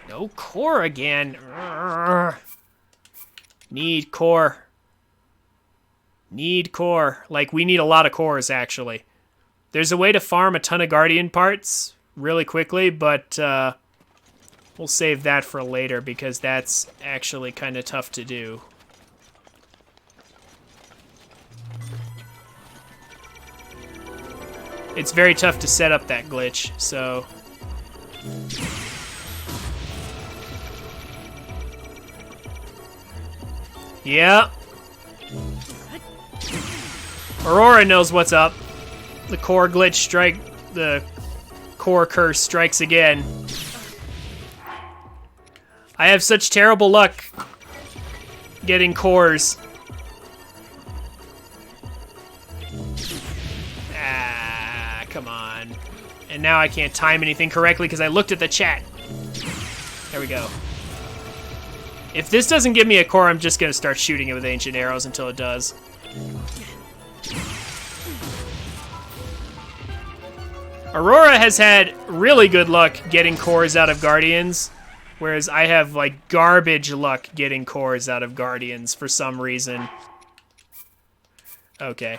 No core again. Urgh. Need core. Need core. Like, we need a lot of cores, actually. There's a way to farm a ton of Guardian parts really quickly, but we'll save that for later because that's actually kind of tough to do. It's very tough to set up that glitch, so... yeah. Aurora knows what's up. The core glitch the core curse strikes again. I have such terrible luck getting cores. Ah, come on. And now I can't time anything correctly because I looked at the chat. There we go. If this doesn't give me a core, I'm just going to start shooting it with ancient arrows until it does. Aurora has had really good luck getting cores out of Guardians, whereas I have, like, garbage luck getting cores out of Guardians for some reason. Okay.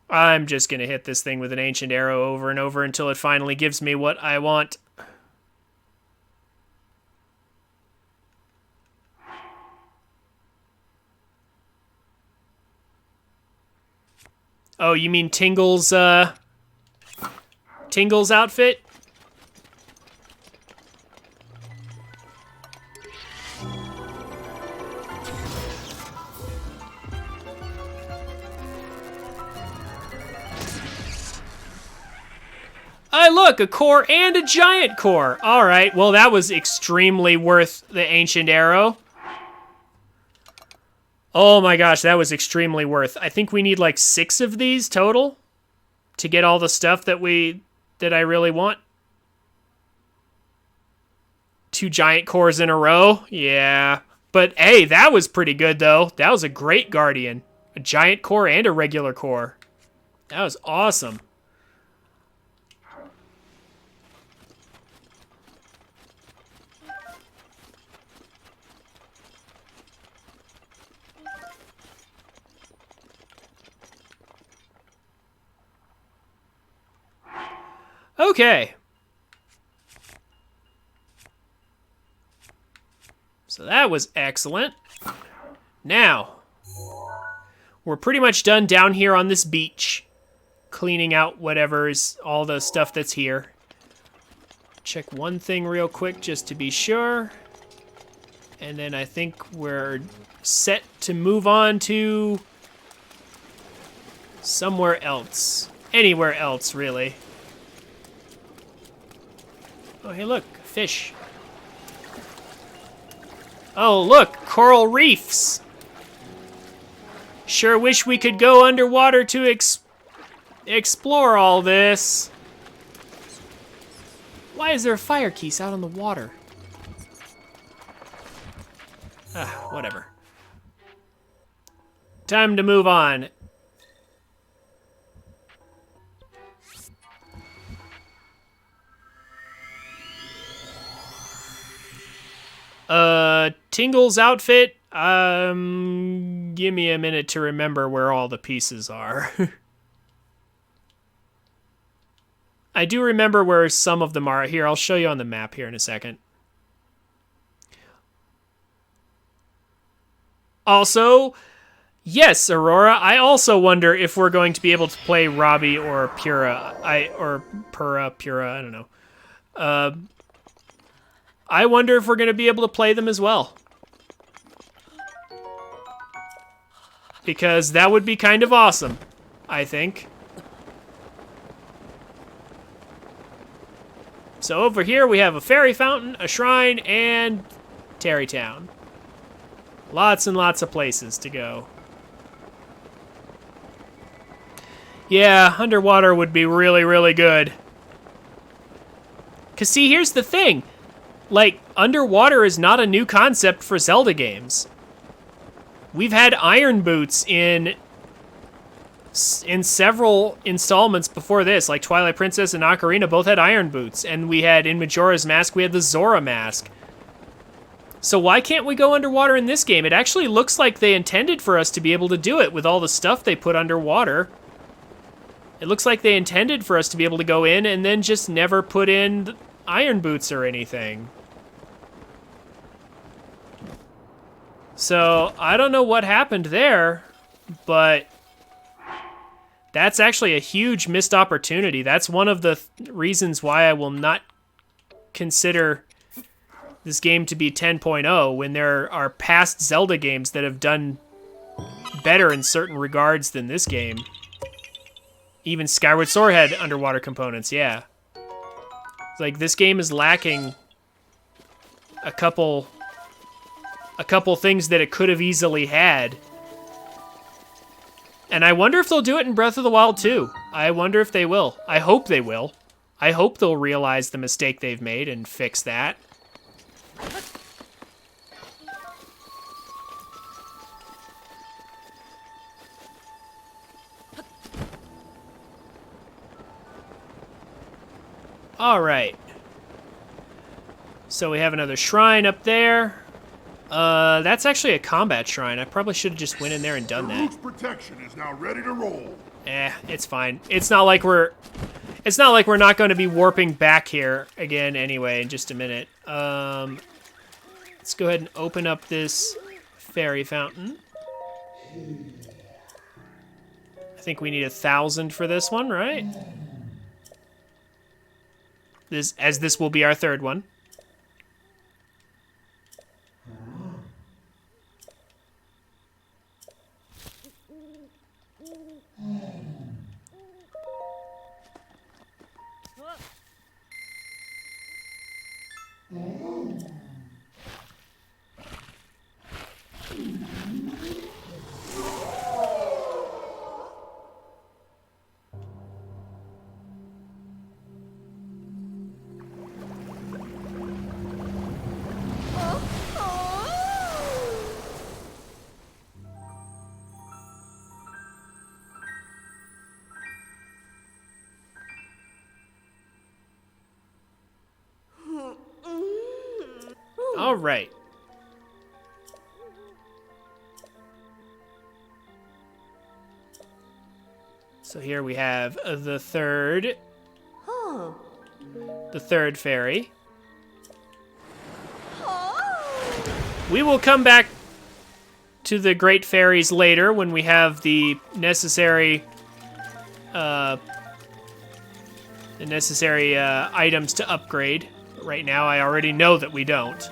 I'm just going to hit this thing with an ancient arrow over and over until it finally gives me what I want. Oh, you mean Tingle's outfit? Look, a core and a giant core. All right, well, that was extremely worth the ancient arrow. Oh my gosh, that was extremely worth. I think we need like 6 of these total to get all the stuff that I really want. 2 giant cores in a row? Yeah. But hey, that was pretty good though. That was a great Guardian. A giant core and a regular core. That was awesome. Okay. So that was excellent. Now, we're pretty much done down here on this beach. Cleaning out whatever's all the stuff that's here. Check one thing real quick just to be sure. And then I think we're set to move on to somewhere else. Anywhere else, really. Oh, hey, look, fish. Oh, look, coral reefs. Sure wish we could go underwater to explore all this. Why is there a fire keys out on the water? Whatever. Time to move on. Tingle's outfit. Give me a minute to remember where all the pieces are. I do remember where some of them are. Here, I'll show you on the map here in a second. Also, yes, Aurora, I also wonder if we're going to be able to play Robbie or Pura. Pura, I don't know. I wonder if we're going to be able to play them as well. Because that would be kind of awesome, I think. So over here we have a fairy fountain, a shrine, and Terrytown. Lots and lots of places to go. Yeah, underwater would be really, really good. Because see, here's the thing. Like, underwater is not a new concept for Zelda games. We've had iron boots in several installments before this, like Twilight Princess and Ocarina both had iron boots, and we had, in Majora's Mask, we had the Zora mask. So why can't we go underwater in this game? It actually looks like they intended for us to be able to do it with all the stuff they put underwater. It looks like they intended for us to be able to go in and then just never put in iron boots or anything. So, I don't know what happened there, but that's actually a huge missed opportunity. That's one of the reasons why I will not consider this game to be 10.0 when there are past Zelda games that have done better in certain regards than this game. Even Skyward Sword had underwater components, yeah. It's like, this game is lacking a couple things that it could have easily had. And I wonder if they'll do it in Breath of the Wild too. I wonder if they will. I hope they will. I hope they'll realize the mistake they've made and fix that. All right. So we have another shrine up there. That's actually a combat shrine. I probably should have just went in there and done that. Root's protection is now ready to roll. It's fine. It's not like we're not going to be warping back here again anyway in just a minute. Let's go ahead and open up this fairy fountain. I think we need 1,000 for this one, right? This will be our third one. All right. So here we have the third fairy. We will come back to the great fairies later when we have the necessary items to upgrade. Right now, I already know that we don't.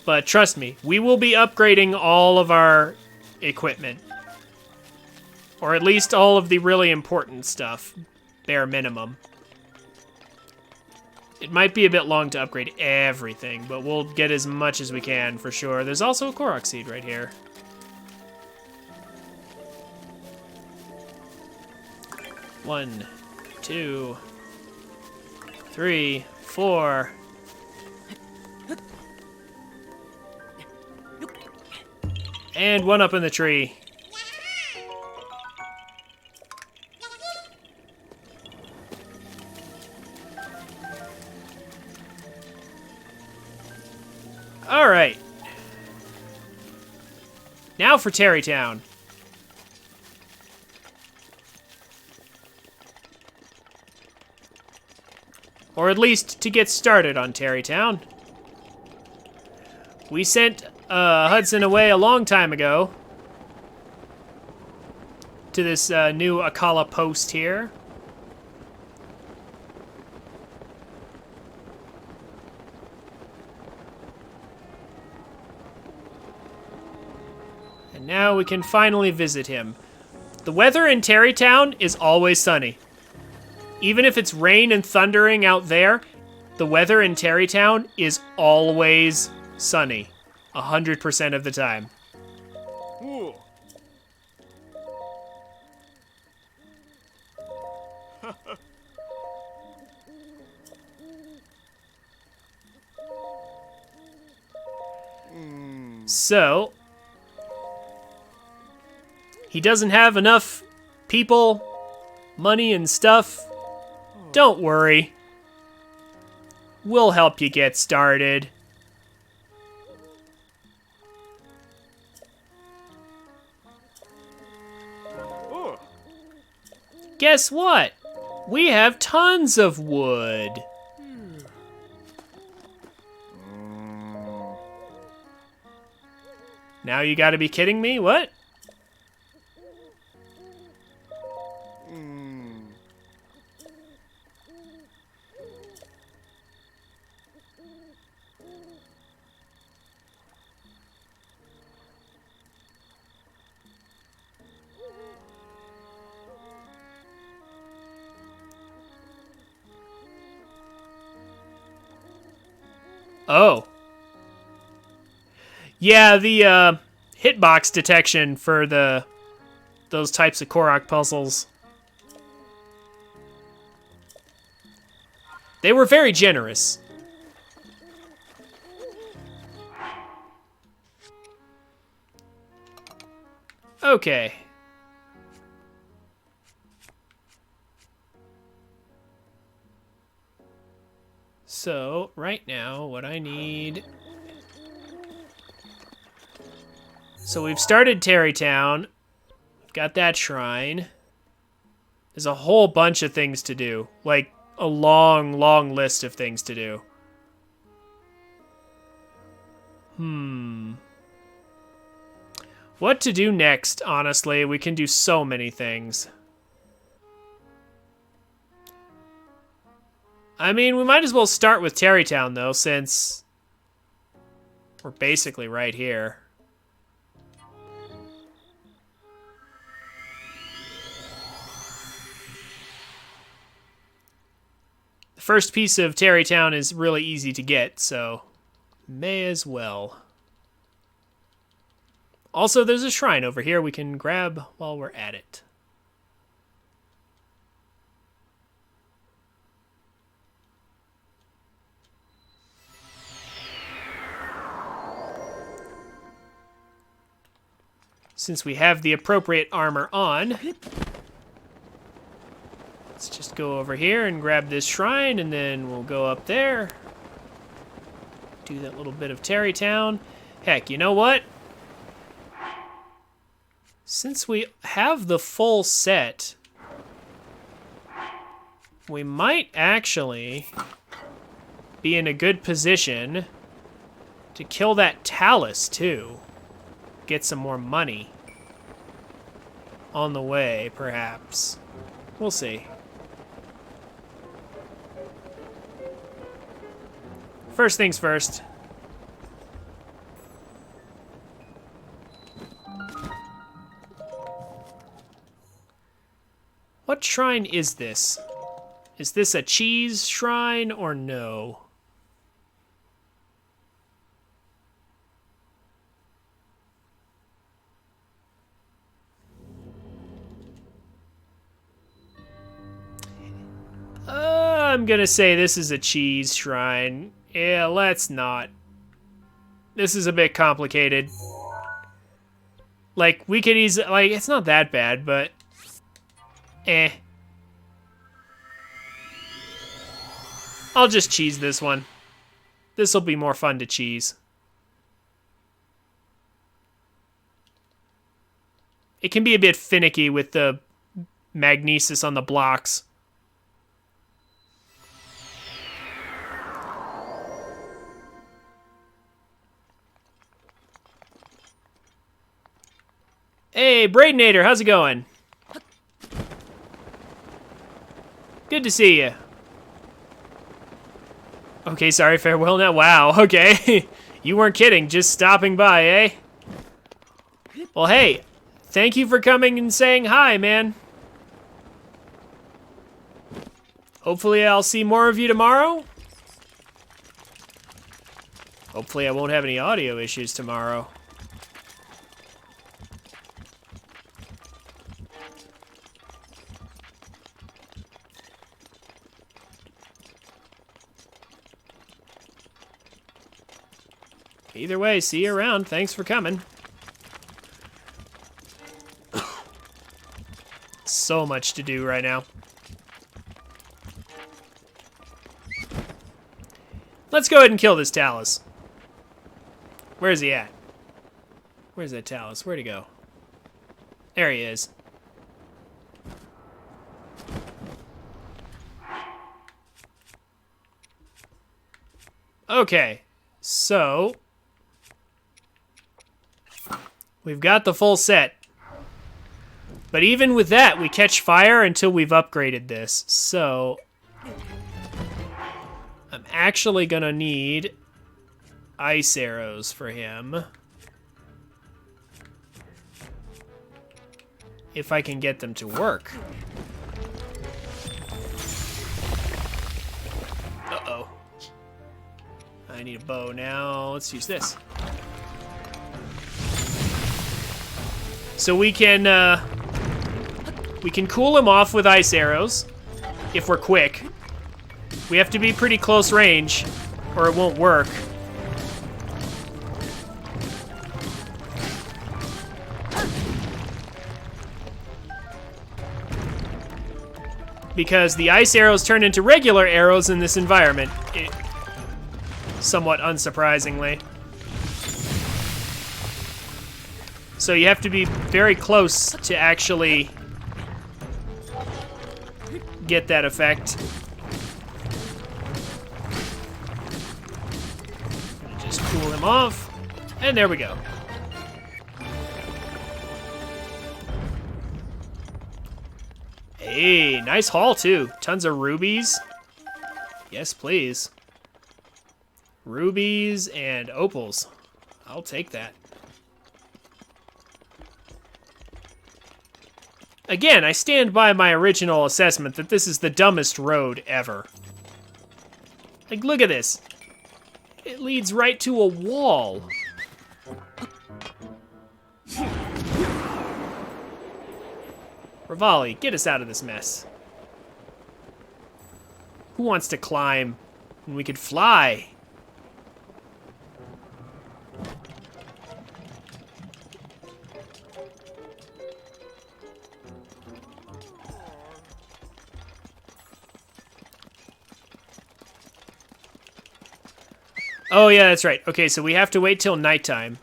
But trust me, we will be upgrading all of our equipment. Or at least all of the really important stuff, bare minimum. It might be a bit long to upgrade everything, but we'll get as much as we can for sure. There's also a Korok seed right here. One, 2, 3, 4. And one up in the tree. All right. Now for Terrytown. Or at least to get started on Terrytown. We sent Hudson away a long time ago to this new Akala post here. And now we can finally visit him. The weather in Terrytown is always sunny. Even if it's rain and thundering out there, the weather in Terrytown is always sunny. 100% of the time. Ooh. So, he doesn't have enough people, money, and stuff. Don't worry. We'll help you get started. Ooh. Guess what? We have tons of wood. Now you gotta be kidding me? What? Oh. Yeah, the hitbox detection for those types of Korok puzzles. They were very generous. Okay. So, right now, what I need... So we've started Terrytown. We've got that shrine. There's a whole bunch of things to do. Like, a long, long list of things to do. What to do next, honestly? We can do so many things. I mean, we might as well start with Terrytown, though, since we're basically right here. The first piece of Terrytown is really easy to get, so may as well. Also, there's a shrine over here we can grab while we're at it. Since we have the appropriate armor on, let's just go over here and grab this shrine, and then we'll go up there. Do that little bit of Terrytown. Heck, you know what? Since we have the full set, we might actually be in a good position to kill that Talus, too. Get some more money. On the way, perhaps. We'll see. First things first. What shrine is this? Is this a cheese shrine or no? I'm gonna say this is a cheese shrine. Yeah, let's not. This is a bit complicated. Like, we could easily, like, it's not that bad, but eh. I'll just cheese this one. This'll be more fun to cheese. It can be a bit finicky with the magnesis on the blocks. Hey, Bradenator, how's it going? Good to see you. Okay, sorry, farewell now. Wow, okay. You weren't kidding, just stopping by, eh? Well, hey, thank you for coming and saying hi, man. Hopefully I'll see more of you tomorrow. Hopefully I won't have any audio issues tomorrow. Either way, see you around. Thanks for coming. So much to do right now. Let's go ahead and kill this Talus. Where is he at? Where's that Talus? Where'd he go? There he is. Okay, so we've got the full set. But even with that, we catch fire until we've upgraded this. So I'm actually gonna need ice arrows for him. If I can get them to work. Uh-oh. I need a bow now. Let's use this. So we can cool him off with ice arrows if we're quick. We have to be pretty close range or it won't work. Because the ice arrows turn into regular arrows in this environment, somewhat unsurprisingly. So you have to be very close to actually get that effect. Just cool him off, and there we go. Hey, nice haul too. Tons of rubies. Yes, please. Rubies and opals. I'll take that. Again, I stand by my original assessment that this is the dumbest road ever. Like, look at this. It leads right to a wall. Rivali, get us out of this mess. Who wants to climb when we could fly? Oh, yeah, that's right. Okay, so we have to wait till nighttime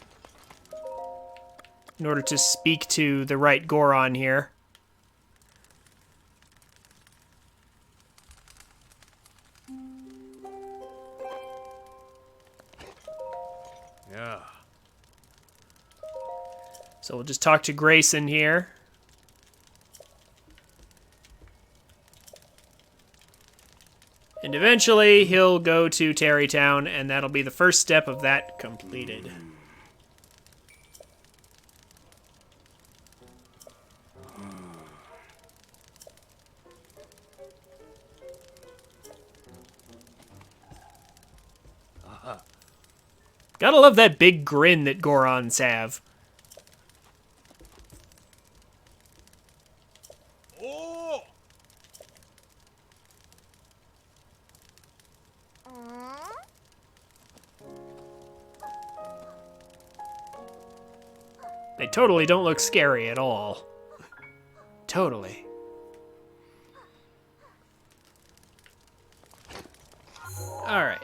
in order to speak to the right Goron here. Yeah. So we'll just talk to Grayson here. And eventually he'll go to Terrytown, and that'll be the first step of that completed. Gotta love that big grin that Gorons have. Oh! They totally don't look scary at all. Totally. Alright.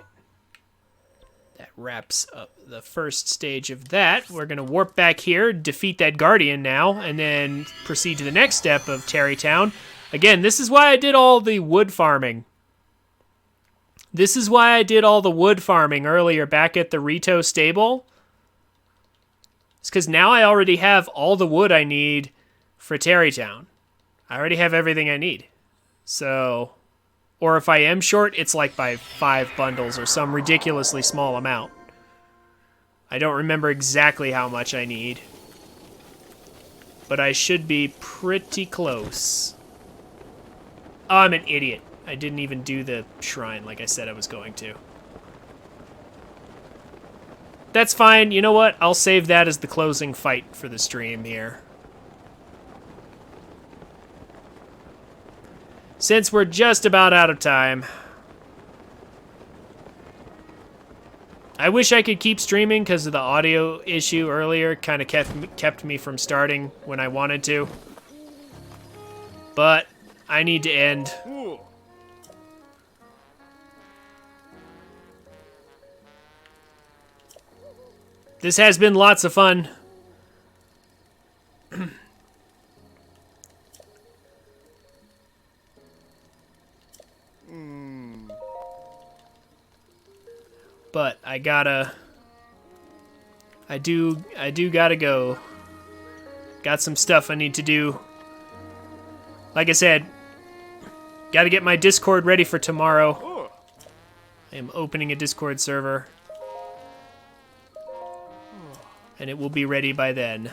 That wraps up the first stage of that. We're going to warp back here, defeat that Guardian now, and then proceed to the next step of Terrytown. Again, this is why I did all the wood farming. This is why I did all the wood farming earlier back at the Rito stable. It's because now I already have all the wood I need for Terrytown. I already have everything I need. So, or if I am short, it's like by 5 bundles or some ridiculously small amount. I don't remember exactly how much I need. But I should be pretty close. Oh, I'm an idiot. I didn't even do the shrine like I said I was going to. That's fine. You know what? I'll save that as the closing fight for the stream here. Since we're just about out of time. I wish I could keep streaming because of the audio issue earlier. Kind of kept me from starting when I wanted to. But I need to end. Ooh. This has been lots of fun. But I do gotta go. Got some stuff I need to do. Like I said, gotta get my Discord ready for tomorrow. Oh. I am opening a Discord server. And it will be ready by then.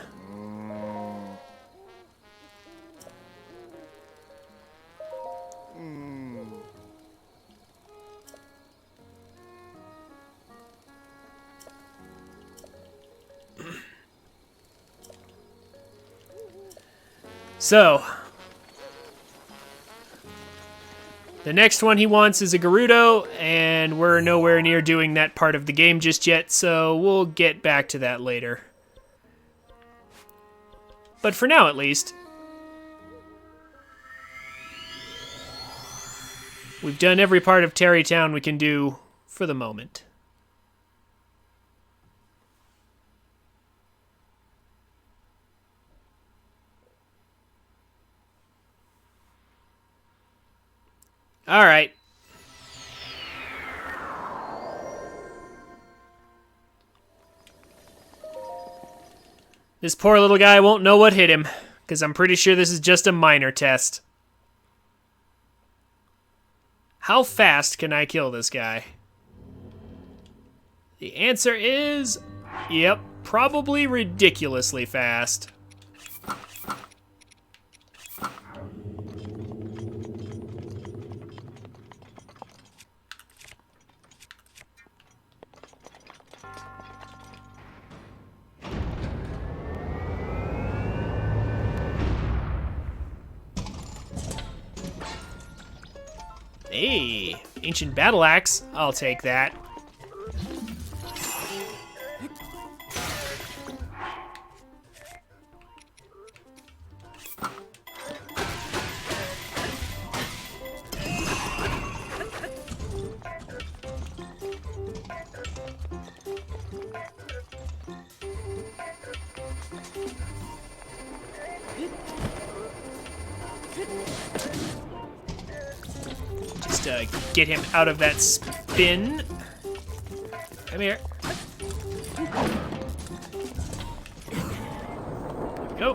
So, the next one he wants is a Gerudo, and we're nowhere near doing that part of the game just yet, so we'll get back to that later. But for now, at least, we've done every part of Terrytown we can do for the moment. All right. This poor little guy won't know what hit him, because I'm pretty sure this is just a minor test. How fast can I kill this guy? The answer is, yep, probably ridiculously fast. Hey, ancient battle axe. I'll take that. get him out of that spin. Come here. Go.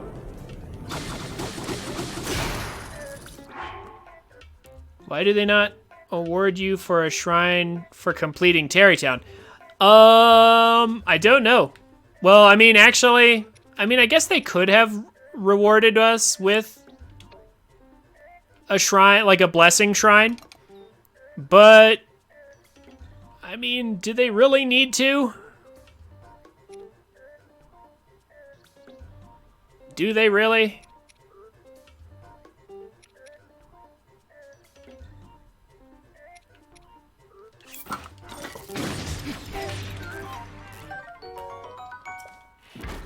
Why do they not award you for a shrine for completing Terrytown? I don't know. Well, I mean, actually, I guess they could have rewarded us with a shrine, like a blessing shrine. But, I mean, do they really need to? Do they really?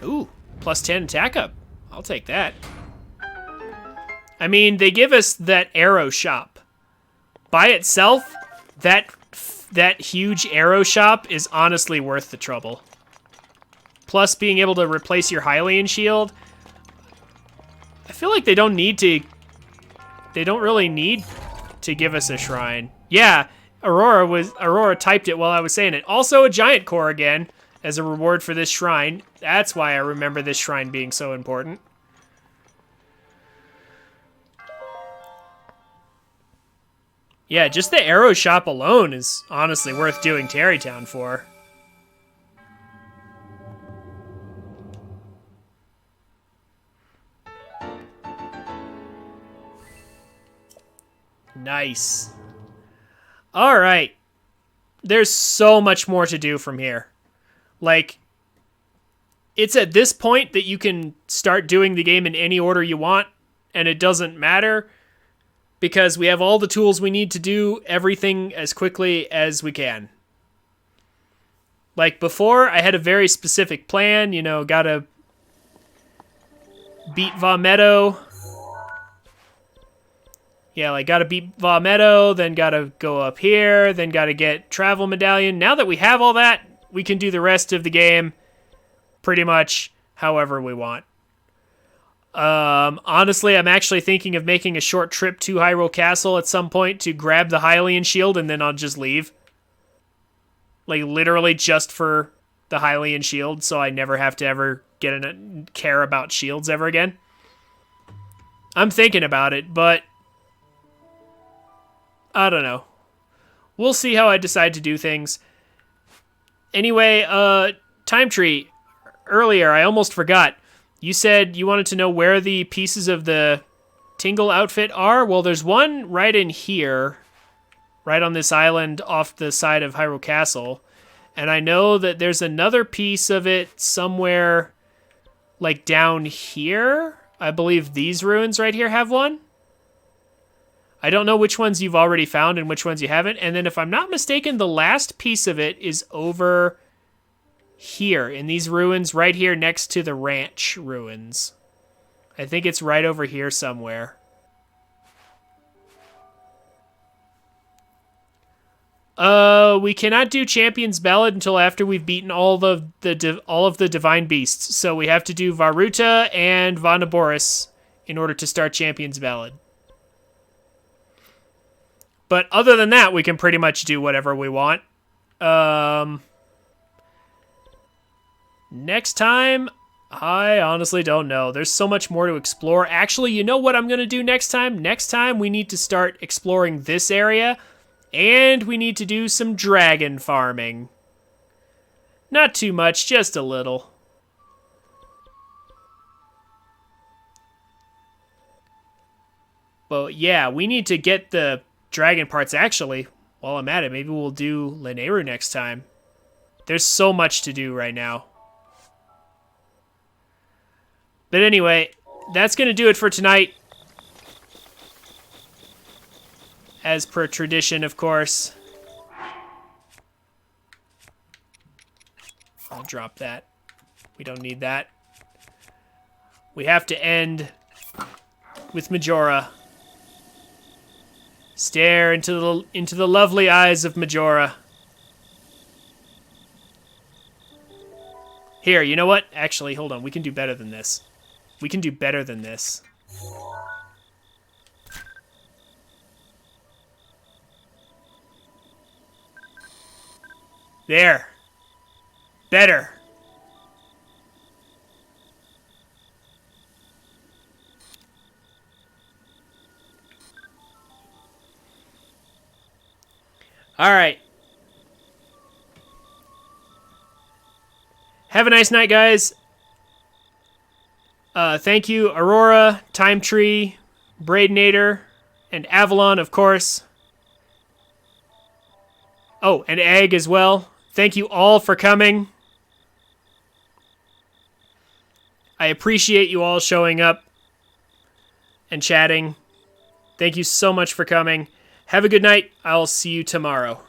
Ooh, plus 10 attack up. I'll take that. I mean, they give us that arrow shop. By itself, that huge arrow shop is honestly worth the trouble. Plus being able to replace your Hylian shield. I feel like they don't really need to give us a shrine. Yeah, Aurora typed it while I was saying it. Also a giant core again as a reward for this shrine. That's why I remember this shrine being so important. Yeah, just the arrow shop alone is honestly worth doing Terrytown for. Nice. All right. There's so much more to do from here. Like, it's at this point that you can start doing the game in any order you want, and it doesn't matter because we have all the tools we need to do everything as quickly as we can. Like before, I had a very specific plan, you know, gotta beat Vomito. Yeah, like gotta beat Vomito, then gotta go up here, then gotta get Travel Medallion. Now that we have all that, we can do the rest of the game pretty much however we want. Honestly, I'm actually thinking of making a short trip to Hyrule Castle at some point to grab the Hylian shield, and then I'll just leave. Like, literally just for the Hylian shield, so I never have to ever care about shields ever again. I'm thinking about it, but I don't know. We'll see how I decide to do things. Anyway, Time Tree, earlier, I almost forgot. You said you wanted to know where the pieces of the Tingle outfit are? Well, there's one right in here, right on this island off the side of Hyrule Castle. And I know that there's another piece of it somewhere, like down here. I believe these ruins right here have one. I don't know which ones you've already found and which ones you haven't. And then if I'm not mistaken, the last piece of it is over here in these ruins right here next to the ranch ruins. I think it's right over here somewhere. We cannot do Champion's Ballad until after we've beaten all of the Divine Beasts. So we have to do Varuta and Vanaboris in order to start Champion's Ballad. But other than that, we can pretty much do whatever we want. Next time, I honestly don't know. There's so much more to explore. Actually, you know what I'm going to do next time? Next time, we need to start exploring this area, and we need to do some dragon farming. Not too much, just a little. But yeah, we need to get the dragon parts. Actually, while I'm at it, maybe we'll do Lanayru next time. There's so much to do right now. But anyway, that's going to do it for tonight. As per tradition, of course. I'll drop that. We don't need that. We have to end with Majora. Stare into the lovely eyes of Majora. Here, you know what? Actually, hold on. We can do better than this. We can do better than this. There. Better. All right. Have a nice night, guys. Thank you, Aurora, Time Tree, Braidinator, and Avalon, of course. Oh, and Egg as well. Thank you all for coming. I appreciate you all showing up and chatting. Thank you so much for coming. Have a good night. I'll see you tomorrow.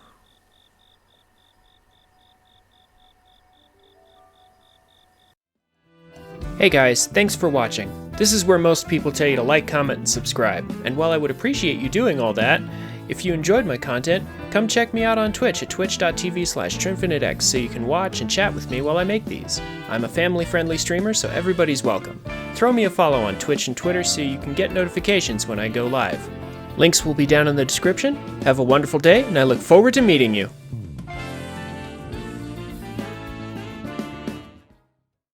Hey guys, thanks for watching. This is where most people tell you to like, comment, and subscribe. And while I would appreciate you doing all that, if you enjoyed my content, come check me out on Twitch at twitch.tv/TrinfiniteX so you can watch and chat with me while I make these. I'm a family-friendly streamer, so everybody's welcome. Throw me a follow on Twitch and Twitter so you can get notifications when I go live. Links will be down in the description. Have a wonderful day, and I look forward to meeting you.